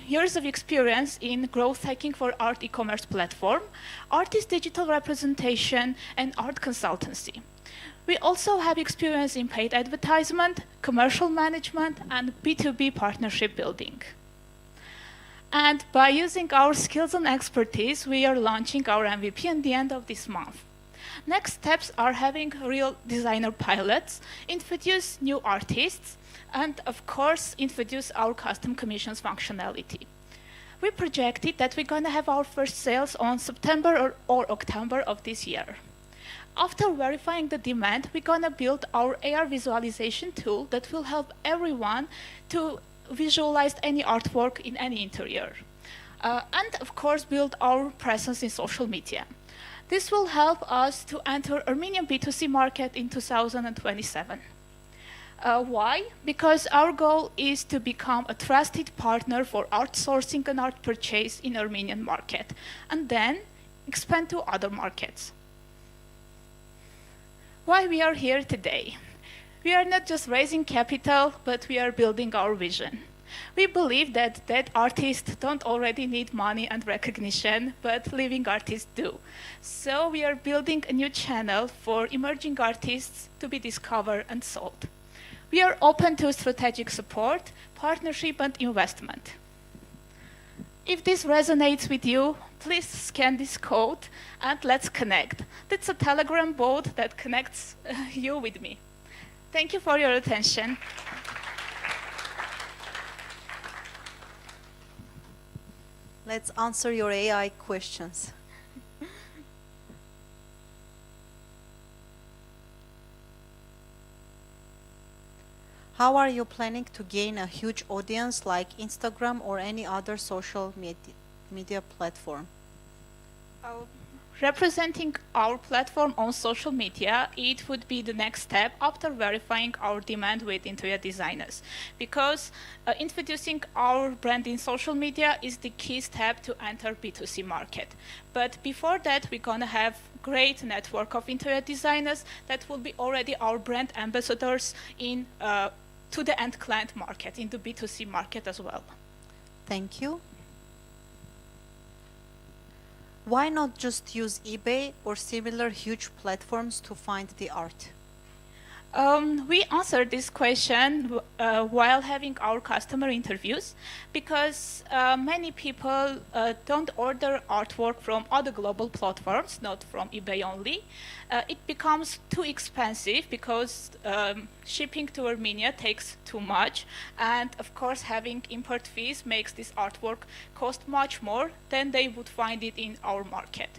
years of experience in growth hacking for art e-commerce platform, artist digital representation, and art consultancy. We also have experience in paid advertisement, commercial management, and B2B partnership building. And by using our skills and expertise, we are launching our MVP at the end of this month. Next steps are having real designer pilots, introduce new artists, and of course, introduce our custom commissions functionality. We projected that we're going to have our first sales on September or October of this year. After verifying the demand, we're going to build our AR visualization tool that will help everyone to visualize any artwork in any interior. And of course, build our presence in social media. This will help us to enter Armenian B2C market in 2027. Why? Because our goal is to become a trusted partner for art sourcing and art purchase in Armenian market, and then expand to other markets. Why we are here today? We are not just raising capital, but we are building our vision. We believe that artists don't already need money and recognition, but living artists do. So we are building a new channel for emerging artists to be discovered and sold. We are open to strategic support, partnership, and investment. If this resonates with you, please scan this code and let's connect. That's a Telegram bot that connects you with me. Thank you for your attention. Let's answer your AI questions. How are you planning to gain a huge audience like Instagram or any other social media platform? Representing our platform on social media, it would be the next step after verifying our demand with interior designers. Because introducing our brand in social media is the key step to enter B2C market. But before that, we're going to have great network of interior designers that will be already our brand ambassadors in to the end client market, in the B2C market as well. Thank you. Why not just use eBay or similar huge platforms to find the art? We answered this question while having our customer interviews, because many people don't order artwork from other global platforms, not from eBay only. It becomes too expensive because shipping to Armenia takes too much, and of course having import fees makes this artwork cost much more than they would find it in our market.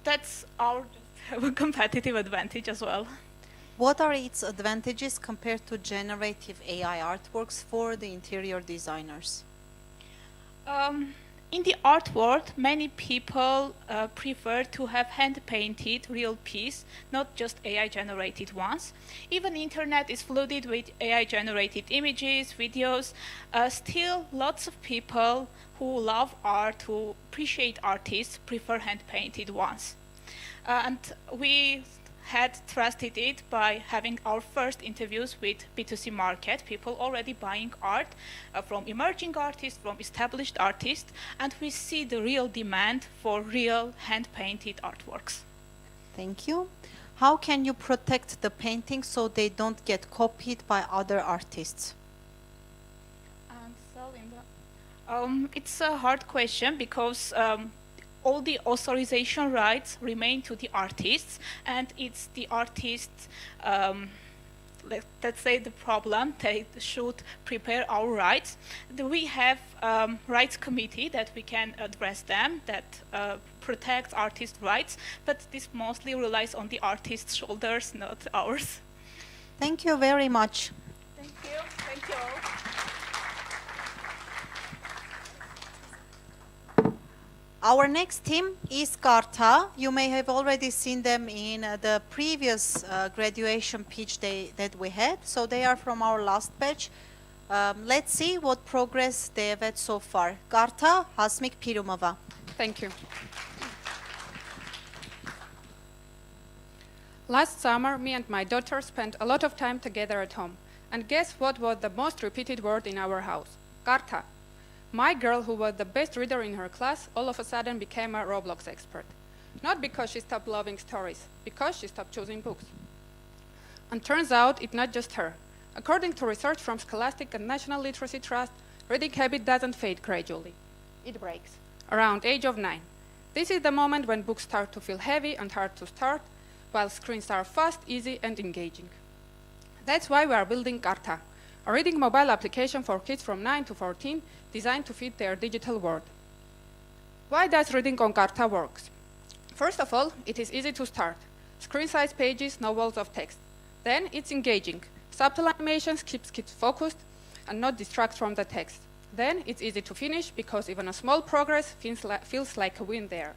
That's our competitive advantage as well. What are its advantages compared to generative AI artworks for the interior designers? In the art world, many people prefer to have hand-painted real piece, not just AI-generated ones. Even internet is flooded with AI-generated images, videos. Still, lots of people who love art, who appreciate artists, prefer hand-painted ones. And we had trusted it by having our first interviews with B2C market, people already buying art from emerging artists, from established artists, and we see the real demand for real hand-painted artworks. Thank you. How can you protect the paintings so they don't get copied by other artists? It's a hard question because all the authorization rights remain to the artists, and it's the artists, let's say, the problem. They should prepare our rights. We have rights committee that we can address them, that protects artist rights, but this mostly relies on the artist's shoulders, not ours. Thank you very much. Thank you. Thank you all. Our next team is Karta. You may have already seen them in the previous graduation pitch that we had. So they are from our last batch. Let's see what progress they have had so far. Karta, Hasmik Pirumova. Thank you. Last summer, me and my daughter spent a lot of time together at home. And guess what was the most repeated word in our house? Karta. My girl, who was the best reader in her class, all of a sudden became a Roblox expert. Not because she stopped loving stories, because she stopped choosing books. And turns out it's not just her. According to research from Scholastic and National Literacy Trust, reading habit doesn't fade gradually. It breaks, around age of 9. This is the moment when books start to feel heavy and hard to start, while screens are fast, easy, and engaging. That's why we are building Karta, a reading mobile application for kids from 9 to 14 designed to fit their digital world. Why does reading on Karta work? First of all, it is easy to start. Screen-size pages, no walls of text. Then it's engaging. Subtle animations keeps kids focused and not distract from the text. Then it's easy to finish because even a small progress feels like a win there.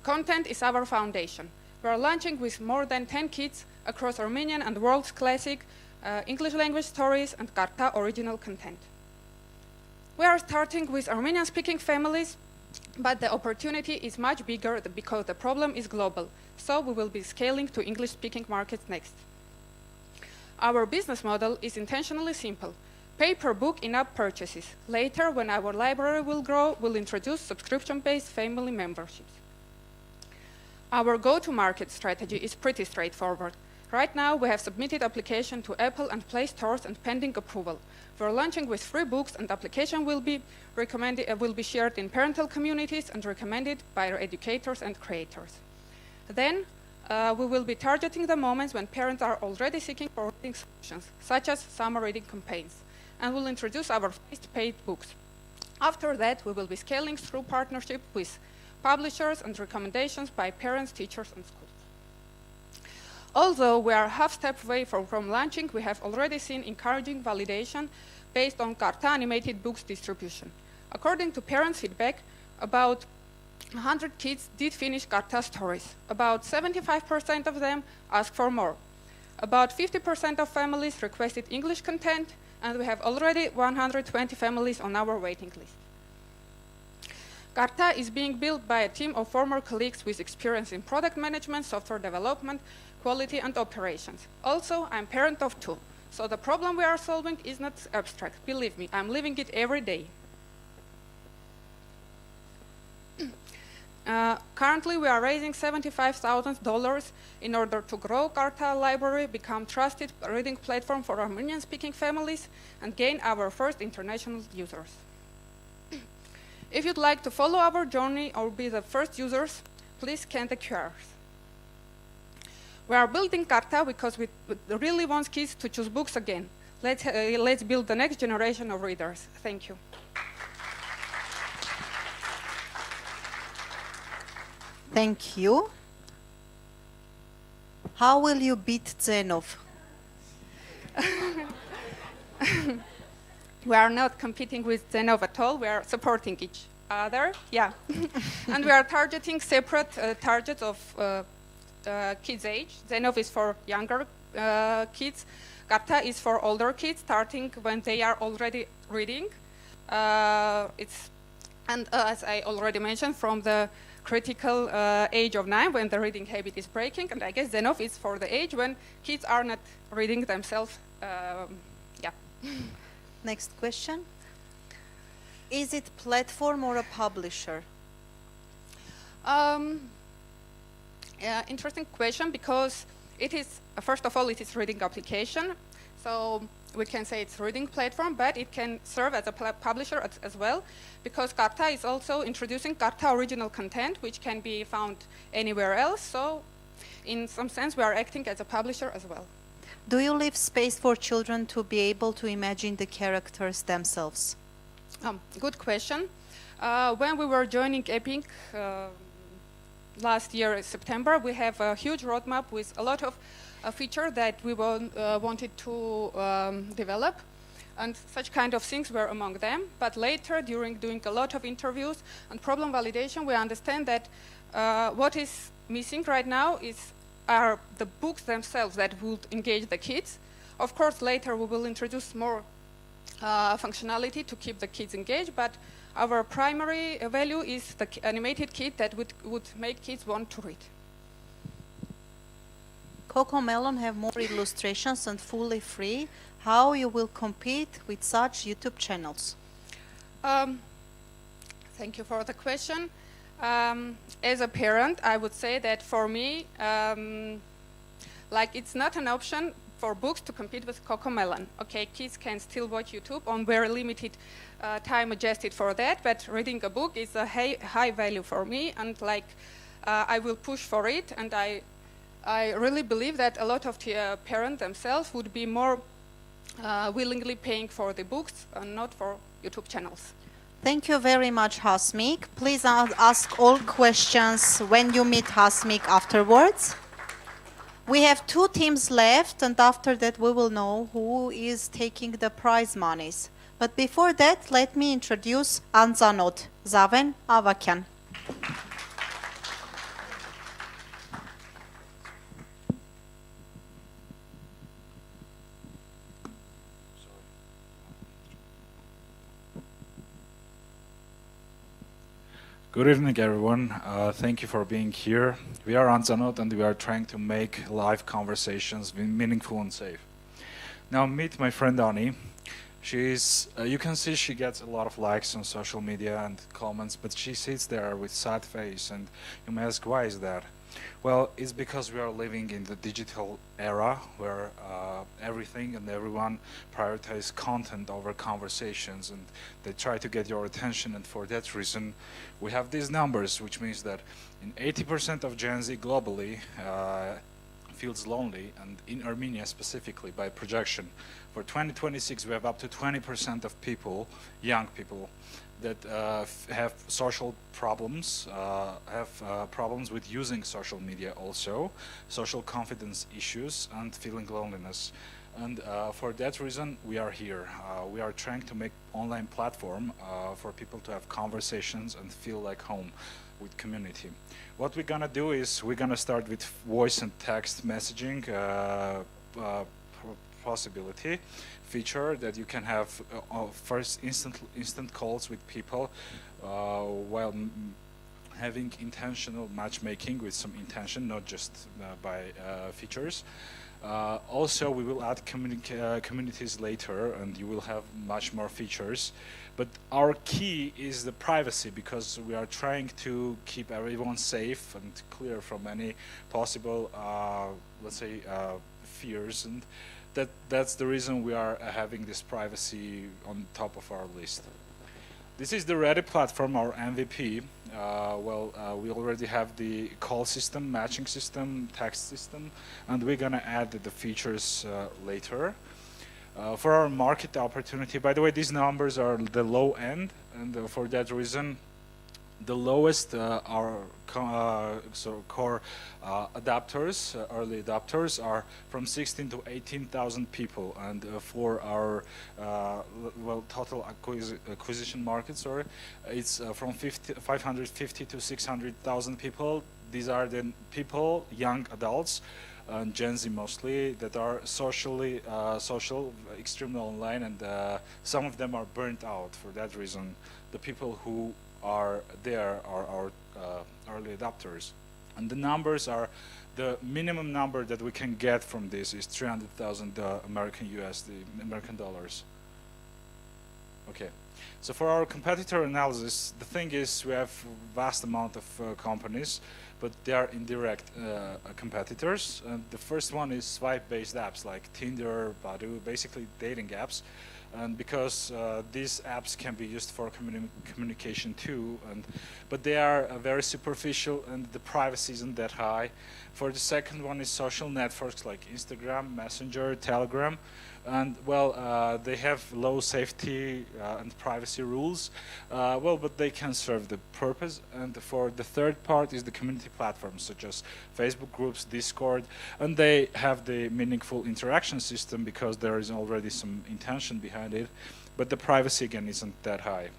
Content is our foundation. We are launching with more than 10 kits across Armenian and world classic English language stories and Karta original content. We are starting with Armenian-speaking families, but the opportunity is much bigger because the problem is global, so we will be scaling to English-speaking markets next. Our business model is intentionally simple. Pay per book in-app purchases. Later, when our library will grow, we'll introduce subscription-based family memberships. Our go-to-market strategy is pretty straightforward. Right now, we have submitted application to Apple and Play stores and pending approval. We're launching with free books, and application will be shared in parental communities and recommended by our educators and creators. Then, we will be targeting the moments when parents are already seeking for reading solutions, such as summer reading campaigns, and we'll introduce our first paid books. After that, we will be scaling through partnership with publishers and recommendations by parents, teachers, and schools. Although we are half step away from launching, we have already seen encouraging validation based on Karta animated books distribution. According to parents' feedback, about 100 kids did finish Karta stories. About 75% of them asked for more. About 50% of families requested English content, and we have already 120 families on our waiting list. Karta is being built by a team of former colleagues with experience in product management, software development, quality, and operations. Also, I'm parent of 2, so the problem we are solving is not abstract. Believe me, I'm living it every day. Currently, we are raising $75,000 in order to grow Karta library, become trusted reading platform for Armenian-speaking families, and gain our first international users. If you'd like to follow our journey or be the first users, please scan the QRs. We are building Karta because we really want kids to choose books again. Let's build the next generation of readers. Thank you. Thank you. How will you beat Zenov? We are not competing with Zenov at all. We are supporting each other. Yeah. And we are targeting separate targets of kids' age. Zenov is for younger kids. Karta is for older kids, starting when they are already reading. And as I already mentioned, from the critical age of 9, when the reading habit is breaking. And I guess Zenov is for the age when kids are not reading themselves. Yeah. Next question. Is it platform or a publisher? Interesting question, because it is, first of all, it is reading application. So we can say it's reading platform, but it can serve as a publisher as well, because Karta is also introducing Karta original content, which can be found anywhere else. So in some sense, we are acting as a publisher as well. Do you leave space for children to be able to imagine the characters themselves? Good question. When we were joining Epic last year in September, we have a huge roadmap with a lot of features that we wanted to develop, and such kind of things were among them. But later, during doing a lot of interviews and problem validation, we understand that what is missing right now are the books themselves that would engage the kids. Of course, later we will introduce more functionality to keep the kids engaged, but our primary value is the animated kit that would make kids want to read. CoComelon have more illustrations and fully free. How you will compete with such YouTube channels? Thank you for the question. As a parent, I would say that for me, like, it's not an option for books to compete with CoComelon. Okay, kids can still watch YouTube on very limited time adjusted for that, but reading a book is a high value for me, and like I will push for it, and I really believe that a lot of the parents themselves would be more willingly paying for the books and not for YouTube channels. Thank you very much, Hasmik. Please ask all questions when you meet Hasmik afterwards. We have 2 teams left, and after that we will know who is taking the prize monies. But before that, let me introduce Anzanot Zaven Avakyan. Good evening, everyone. Thank you for being here. We are Anzanot, and we are trying to make live conversations meaningful and safe. Now, meet my friend Ani. She's, you can see she gets a lot of likes on social media and comments, but she sits there with sad face, and you may ask, why is that? Well, it's because we are living in the digital era where everything and everyone prioritize content over conversations, and they try to get your attention, and for that reason we have these numbers, which means that in 80% of Gen Z globally feels lonely, and in Armenia specifically by projection. For 2026 we have up to 20% of people, young people, that have social problems, have problems with using social media also, social confidence issues, and feeling loneliness. And for that reason, we are here. We are trying to make online platform for people to have conversations and feel like home with community. What we're gonna do is we're gonna start with voice and text messaging possibility feature that you can have first instant calls with people while having intentional matchmaking with some intention, not just by features. Also, we will add communities later, and you will have much more features. But our key is the privacy, because we are trying to keep everyone safe and clear from any possible, let's say, fears, and that's the reason we are having this privacy on top of our list. This is the Ready platform, our MVP. We already have the call system, matching system, text system, and we're gonna add the features later. For our market opportunity, by the way, these numbers are the low end, and for that reason, the lowest are core adapters, early adapters, are from 16 to 18,000 people, and for our total acquisition market, it's from 550 to 600,000 people. These are the people, young adults, and Gen Z mostly, that are social, extremely online, and some of them are burnt out. For that reason, the people who are there are our early adopters, and the numbers are, the minimum number that we can get from this is 300,000 American dollars. Okay, so for our competitor analysis, the thing is we have vast amount of companies, but they are indirect competitors. And the first one is swipe-based apps like Tinder, Badoo, basically dating apps. And because these apps can be used for communication too, but they are very superficial, and the privacy isn't that high. For the second one is social networks like Instagram, Messenger, Telegram, and they have low safety and privacy rules, but they can serve the purpose. And for the third part is the community platforms such as Facebook groups, Discord, and they have the meaningful interaction system because there is already some intention behind it, but the privacy again isn't that high.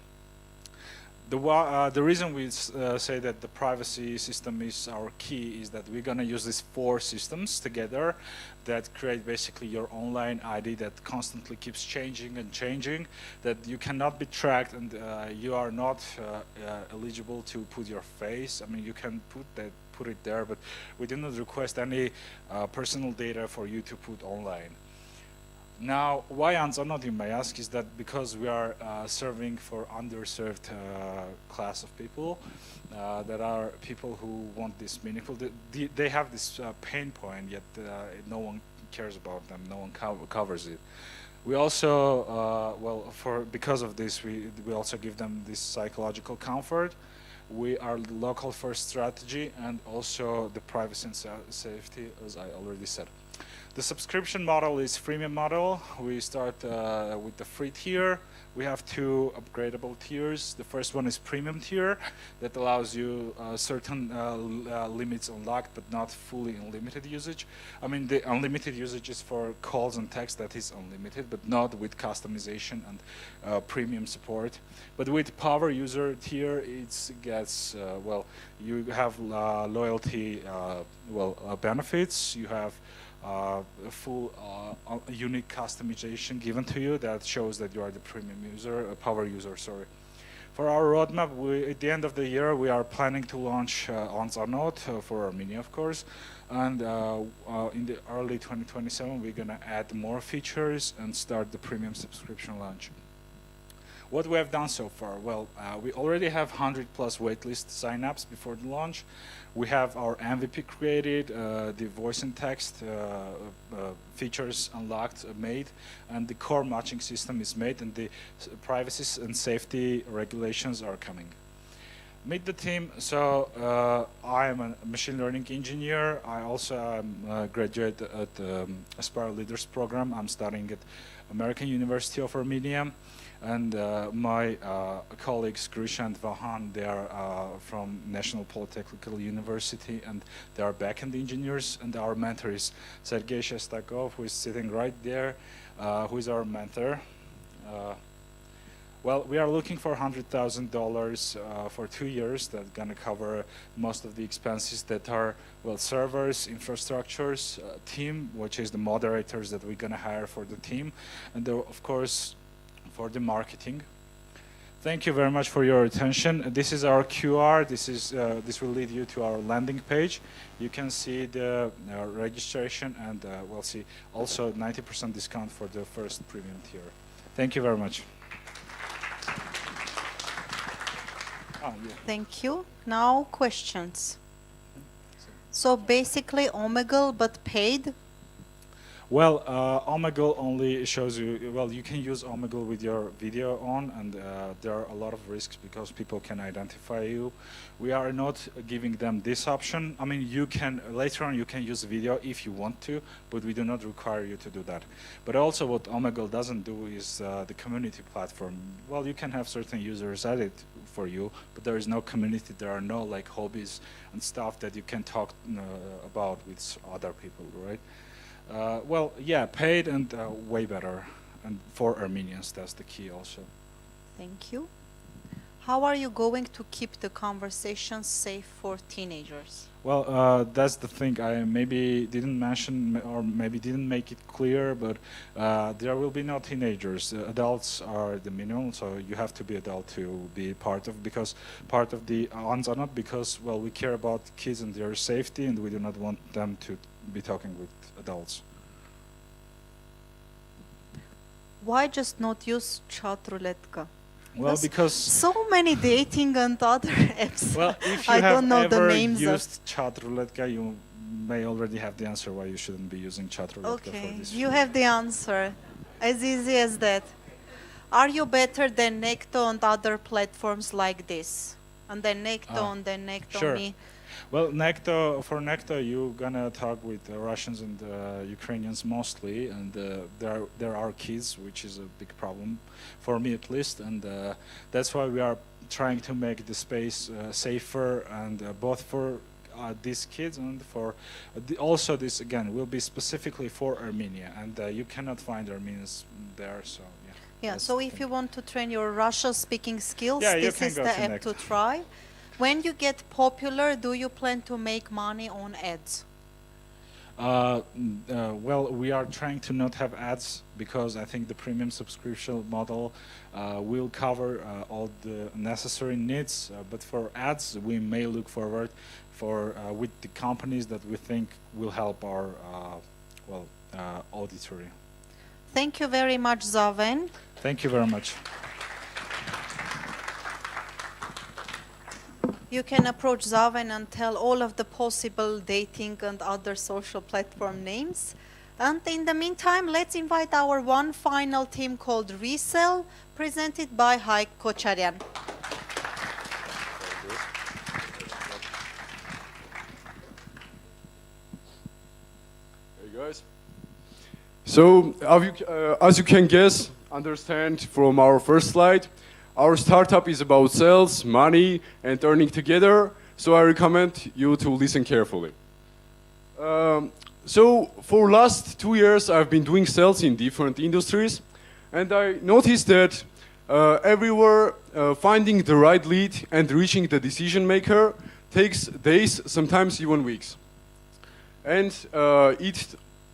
The reason we say that the privacy system is our key is that we're going to use these 4 systems together that create basically your online ID that constantly keeps changing and changing, that you cannot be tracked, and you are not eligible to put your face. I mean, you can put it there, but we do not request any personal data for you to put online. Now, why Anzanot, you may ask, is that because we are serving for underserved class of people, that are people who want this meaningful, they have this pain point, yet no one cares about them, no one covers it. We also, because of this, we also give them this psychological comfort. We are the local first strategy, and also the privacy and safety, as I already said. The subscription model is freemium model. We start with the free tier. We have two upgradable tiers. The first one is premium tier that allows you certain limits unlocked, but not fully unlimited usage. I mean, the unlimited usage is for calls and text, that is unlimited, but not with customization and premium support. But with power user tier, it gets, well, you have loyalty benefits. You have full unique customization given to you that shows that you are the premium user, power user, sorry. For our roadmap, at the end of the year, we are planning to launch on for Armenia, of course. And in the early 2027, we're going to add more features and start the premium subscription launch. What we have done so far? Well, we already have 100+ waitlist signups before the launch. We have our MVP created, the voice and text features unlocked, made, and the core matching system is made, and the privacy and safety regulations are coming. Meet the team. So I am a machine learning engineer. I also am a graduate at the Aspire Leaders Program. I'm studying at American University of Armenia. And my colleagues, Grisha and Vahan, they are from National Polytechnical University, and they are backend engineers. And our mentor is Sergei Shestakov, who is sitting right there, who is our mentor. Well, we are looking for $100,000 for 2 years. That's going to cover most of the expenses that are, well, servers, infrastructures, team, which is the moderators that we're going to hire for the team, and of course, for the marketing. Thank you very much for your attention. This is our QR. This will lead you to our landing page. You can see the registration, and we'll see also 90% discount for the first premium tier. Thank you very much. Thank you. Now questions. So basically Omegle but paid? Well, Omegle only shows you, well, you can use Omegle with your video on, and there are a lot of risks because people can identify you. We are not giving them this option. I mean, you can, later on you can use video if you want to, but we do not require you to do that. But also what Omegle doesn't do is the community platform. Well, you can have certain users at it for you, but there is no community, there are no like hobbies and stuff that you can talk about with other people, right? Well, yeah, paid and way better. And for Armenians, that's the key also. Thank you. How are you going to keep the conversation safe for teenagers? Well, that's the thing. I maybe didn't mention or maybe didn't make it clear, but there will be no teenagers. Adults are the minimum, so you have to be adult to be part of, because part of the on-not, because, well, we care about kids and their safety, and we do not want them to be talking with adults. Why just not use chat roulette? Well, because so many dating and other apps. well, if you I have don't know the ever names used chat roulette, you may already have the answer why you shouldn't be using chat roulette for Okay, this. you have the answer. As easy as that. Are you better than Necto and other platforms like this? And then Necto and then Necto sure. Me? Well, for Necto, you're gonna talk with Russians and Ukrainians mostly, and there are kids, which is a big problem for me at least, and that's why we are trying to make the space safer, and both for these kids and for also this again will be specifically for Armenia, and you cannot find Armenians there, so yeah. Yeah. So if you want to train your Russian-speaking skills, Yeah, this is go the to app Necto. to try. When you get popular, do you plan to make money on ads? Well, we are trying to not have ads because I think the premium subscription model will cover all the necessary needs. But for ads, we may look forward for with the companies that we think will help our auditory. Thank you very much, Zaven. Thank you very much. You can approach Zaven and tell all of the possible dating and other social platform names. And in the meantime, let's invite our one final team called Resell, presented by Haik Kocharian. Hey guys. So, as you can guess, understand from our first slide, our startup is about sales, money, and earning together. So I recommend you to listen carefully. So for last 2 years, I've been doing sales in different industries, and I noticed that everywhere finding the right lead and reaching the decision maker takes days, sometimes even weeks. And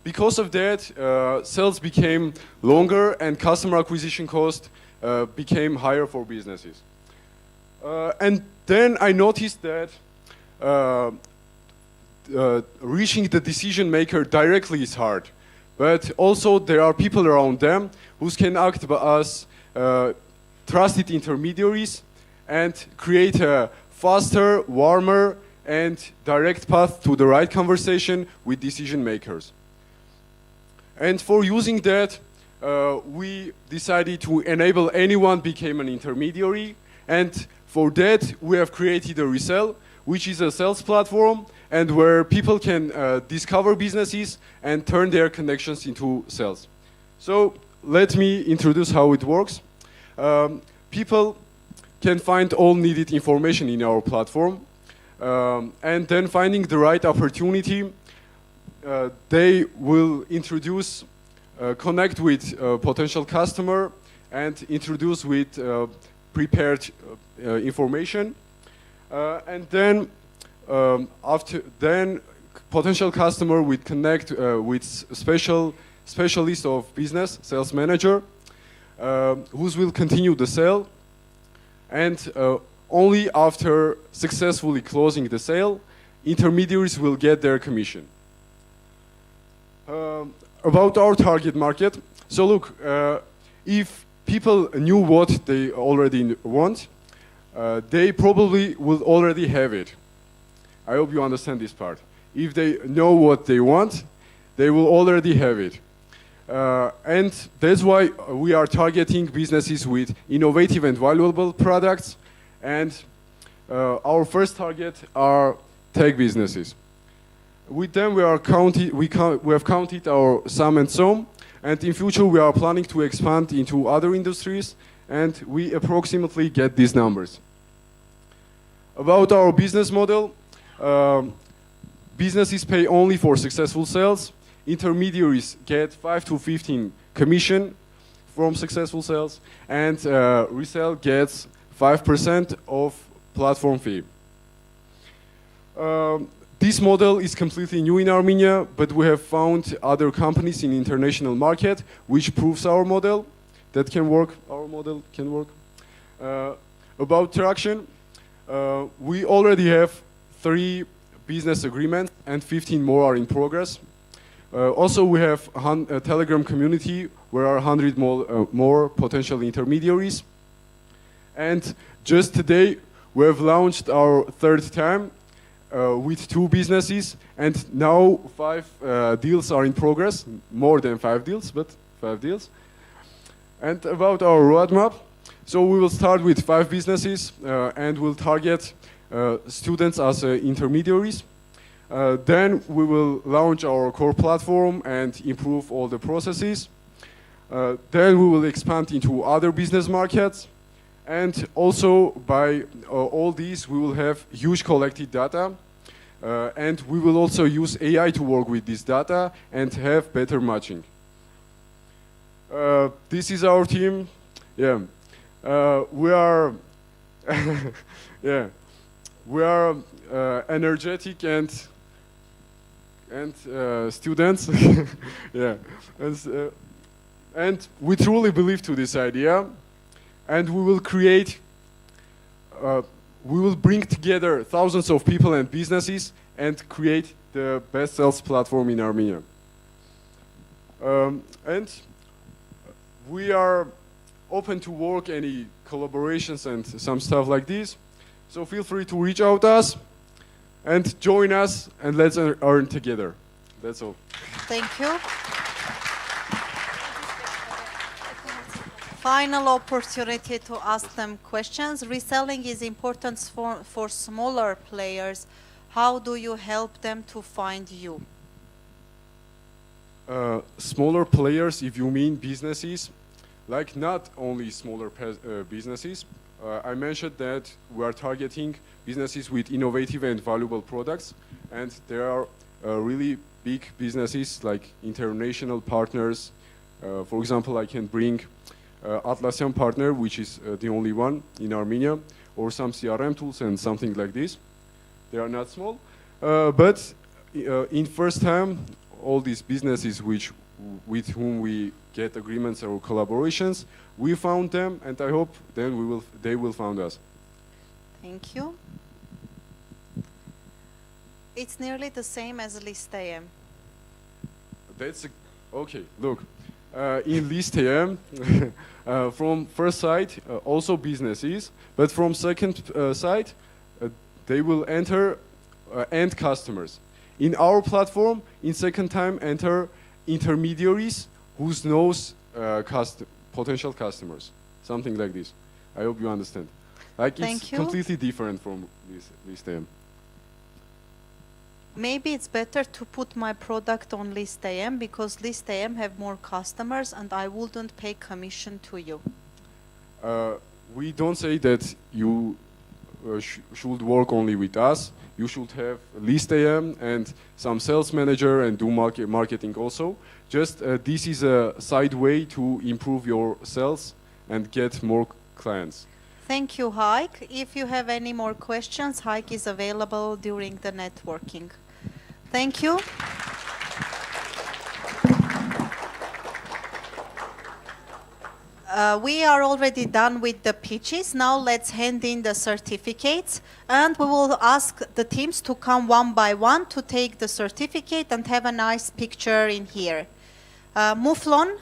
because of that, sales became longer and customer acquisition cost became higher for businesses. And then I noticed that reaching the decision maker directly is hard. But also there are people around them who can act as trusted intermediaries and create a faster, warmer, and direct path to the right conversation with decision makers. And for using that, we decided to enable anyone become an intermediary. And for that, we have created a Resell, which is a sales platform and where people can discover businesses and turn their connections into sales. So let me introduce how it works. People can find all needed information in our platform. And then finding the right opportunity, they will introduce, connect with a potential customer and introduce with prepared information. And then potential customer would connect with specialist of business, sales manager, who will continue the sale. And only after successfully closing the sale, intermediaries will get their commission. About our target market. So look, if people knew what they already want, they probably will already have it. I hope you understand this part. If they know what they want, they will already have it. And that's why we are targeting businesses with innovative and valuable products. And our first target are tech businesses. With them, we have counted our sum and sum. And in future, we are planning to expand into other industries. And we approximately get these numbers. About our business model, businesses pay only for successful sales. Intermediaries get 5 to 15 commission from successful sales, and Resell gets 5% of platform fee. This model is completely new in Armenia, but we have found other companies in international market which proves our model that can work. Our model can work. About traction, we already have 3 business agreements and 15 more are in progress. Also, we have a Telegram community where are 100 more potential intermediaries. And just today, we have launched our 3rd time with 2 businesses, and now 5 deals are in progress. More than 5 deals, but 5 deals. And about our roadmap, so we will start with 5 businesses and we'll target students as intermediaries. Then we will launch our core platform and improve all the processes. Then we will expand into other business markets. And also by all these, we will have huge collected data. And we will also use AI to work with this data and have better matching. This is our team. Yeah, we are. Yeah, we are energetic and students. Yeah, and we truly believe to this idea, and we will create. We will bring together thousands of people and businesses and create the best sales platform in Armenia. And we are open to work any collaborations and some stuff like this. So feel free to reach out to us and join us and let's earn together. That's all. Thank you. Final opportunity to ask them questions. Reselling is important for smaller players. How do you help them to find you? Smaller players, if you mean businesses, like not only smaller businesses. I mentioned that we are targeting businesses with innovative and valuable products, and there are really big businesses like international partners. For example, I can bring Atlassian partner, which is the only one in Armenia, or some CRM tools and something like this. They are not small, but in first time, all these businesses with whom we get agreements or collaborations, we found them, and I hope then they will find us. Thank you. It's nearly the same as ListAM. Okay. Look, in ListAM, from first site, also businesses, but from second site, they will enter end customers. In our platform, in second time, enter intermediaries who knows potential customers, something like this. I hope you understand. It's completely different from this TM. Maybe it's better to put my product on ListAM because ListAM have more customers and I wouldn't pay commission to you. We don't say that you should work only with us. You should have ListAM and some sales manager and do marketing also. Just this is a side way to improve your sales and get more clients. Thank you, Haik. If you have any more questions, Haik is available during the networking. Thank you. We are already done with the pitches. Now let's hand in the certificates and we will ask the teams to come one by one to take the certificate and have a nice picture in here. Muflon.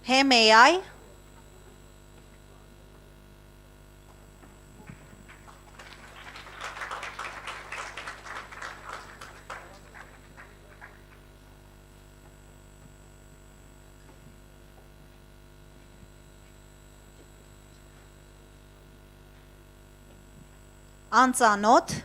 Hey, may I? Anzanot.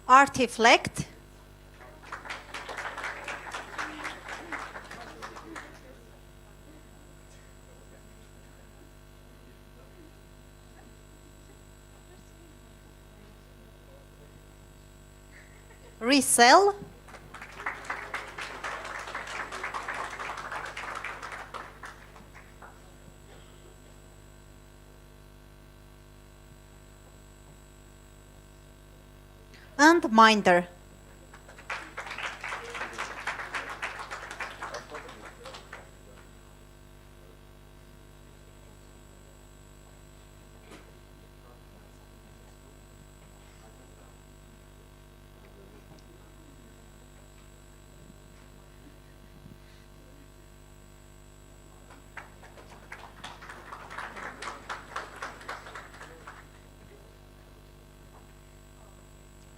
Artiflect. Resell. And Minder.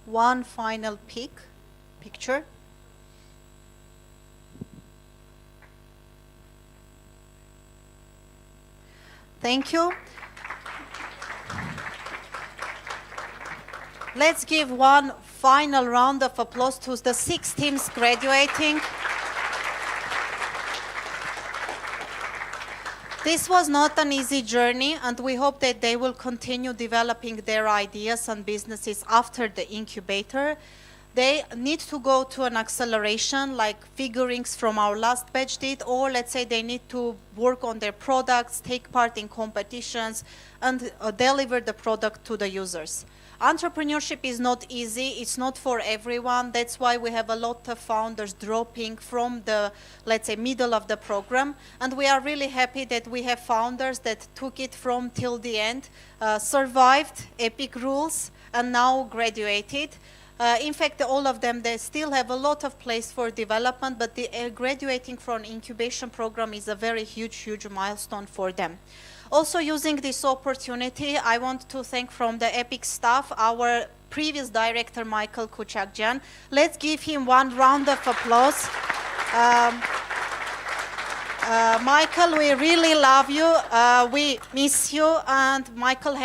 One final picture. Thank you. Let's give one final round of applause to the 6 teams graduating. This was not an easy journey, and we hope that they will continue developing their ideas and businesses after the incubator. They need to go to an acceleration like figurings from our last batch did, or let's say they need to work on their products, take part in competitions, and deliver the product to the users. Entrepreneurship is not easy, it's not for everyone. That's why we have a lot of founders dropping from the, let's say, middle of the program. And we are really happy that we have founders that took it from till the end, survived EPIC rules, and now graduated. In fact, all of them, they still have a lot of place for development, but the graduating from incubation program is a very huge milestone for them. Also, using this opportunity, I want to thank from the EPIC staff, our previous director, Michael Kuchakjan. Let's give him one round of applause. Michael, we really love you. We miss you. And Michael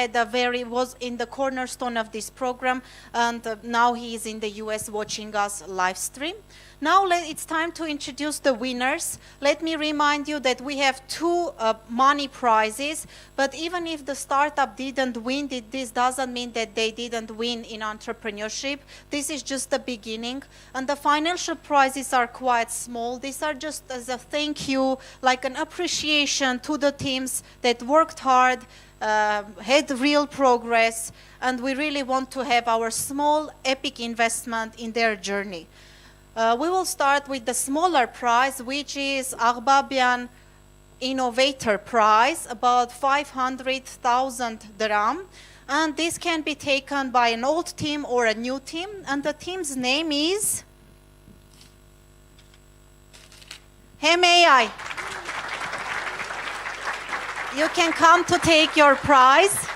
was in the cornerstone of this program, and now he is in the US watching us live stream. Now it's time to introduce the winners. Let me remind you that we have two money prizes, but even if the startup didn't win, this doesn't mean that they didn't win in entrepreneurship. This is just the beginning, and the financial prizes are quite small. These are just as a thank you, like an appreciation to the teams that worked hard, had real progress, and we really want to have our small EPIC investment in their journey. We will start with the smaller prize, which is Arbabian Innovator Prize, about 500,000 dirham. And this can be taken by an old team or a new team. And the team's name is HemAI. You can come to take your prize.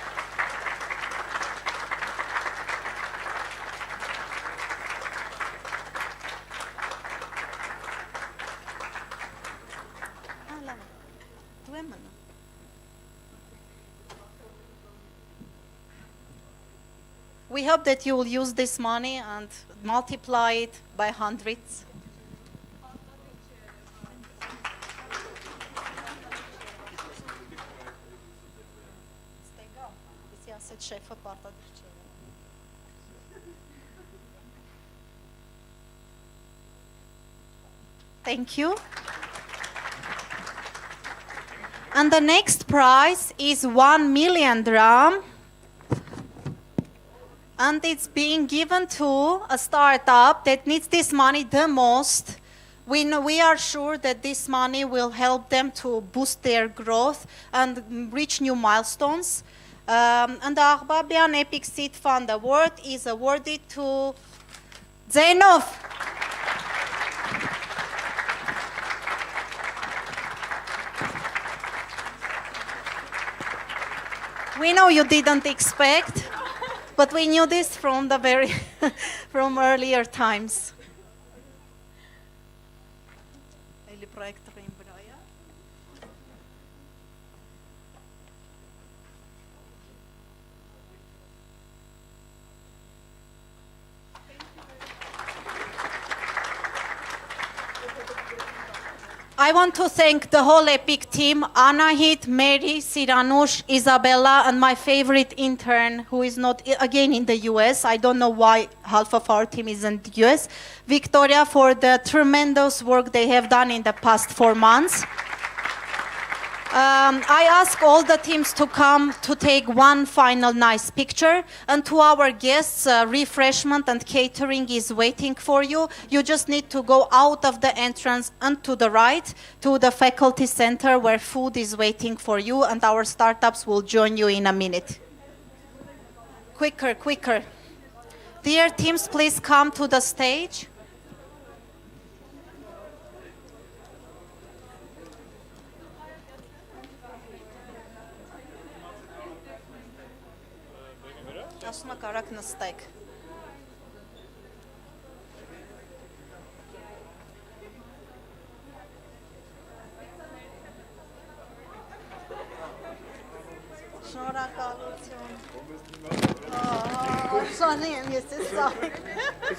We hope that you will use this money and multiply it by hundreds. Thank you. And the next prize is 1 million dirham. And it's being given to a startup that needs this money the most. We are sure that this money will help them to boost their growth and reach new milestones. And the Arbabian Epic Seed Fund Award is awarded to Zainov. We know you didn't expect, but we knew this from the from earlier times. I want to thank the whole EPIC team, Anahit, Mary, Siranush, Isabella, and my favorite intern, who is not, again, in the US. I don't know why half of our team is in the US. Victoria, for the tremendous work they have done in the past 4 months. I ask all the teams to come to take one final nice picture. And to our guests, refreshment and catering is waiting for you. You just need to go out of the entrance and to the right to the faculty center where food is waiting for you, and our startups will join you in a minute. Quicker, quicker. Dear teams, please come to the stage. Ասում եք արագ նստեք։ Շնորհակալություն։ Արժանի եմ ես էս սա։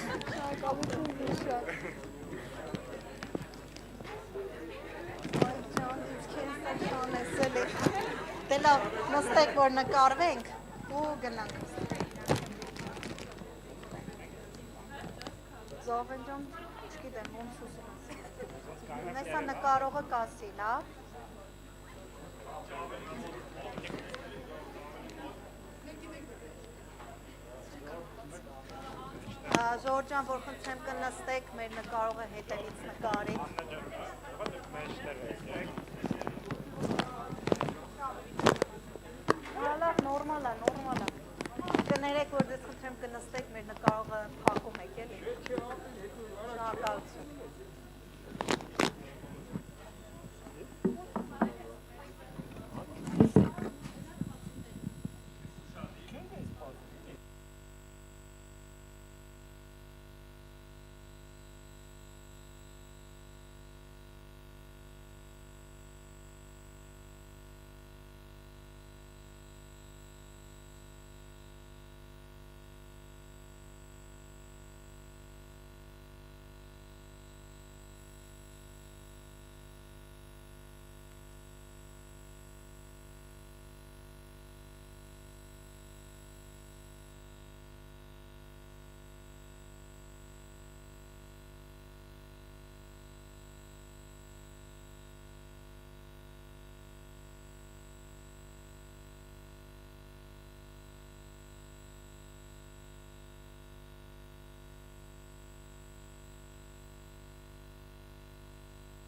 Շնորհակալություն շատ։ Այ ջան, ինձ քեզ շանեսել եք։ Դե լավ, նստեք որ նկարվենք ու գնանք։ Զովենջան, չգիտեմ, ոնց ուզում։ Նեսա նկարողը կասի, լավ։ Ժորժան, որ խնդրեմ կնստեք, մեր նկարողը հետևից նկարի։ Լավ, նորմալ է։ Կներեք, որ դες խնդրեմ կնստեք, մեր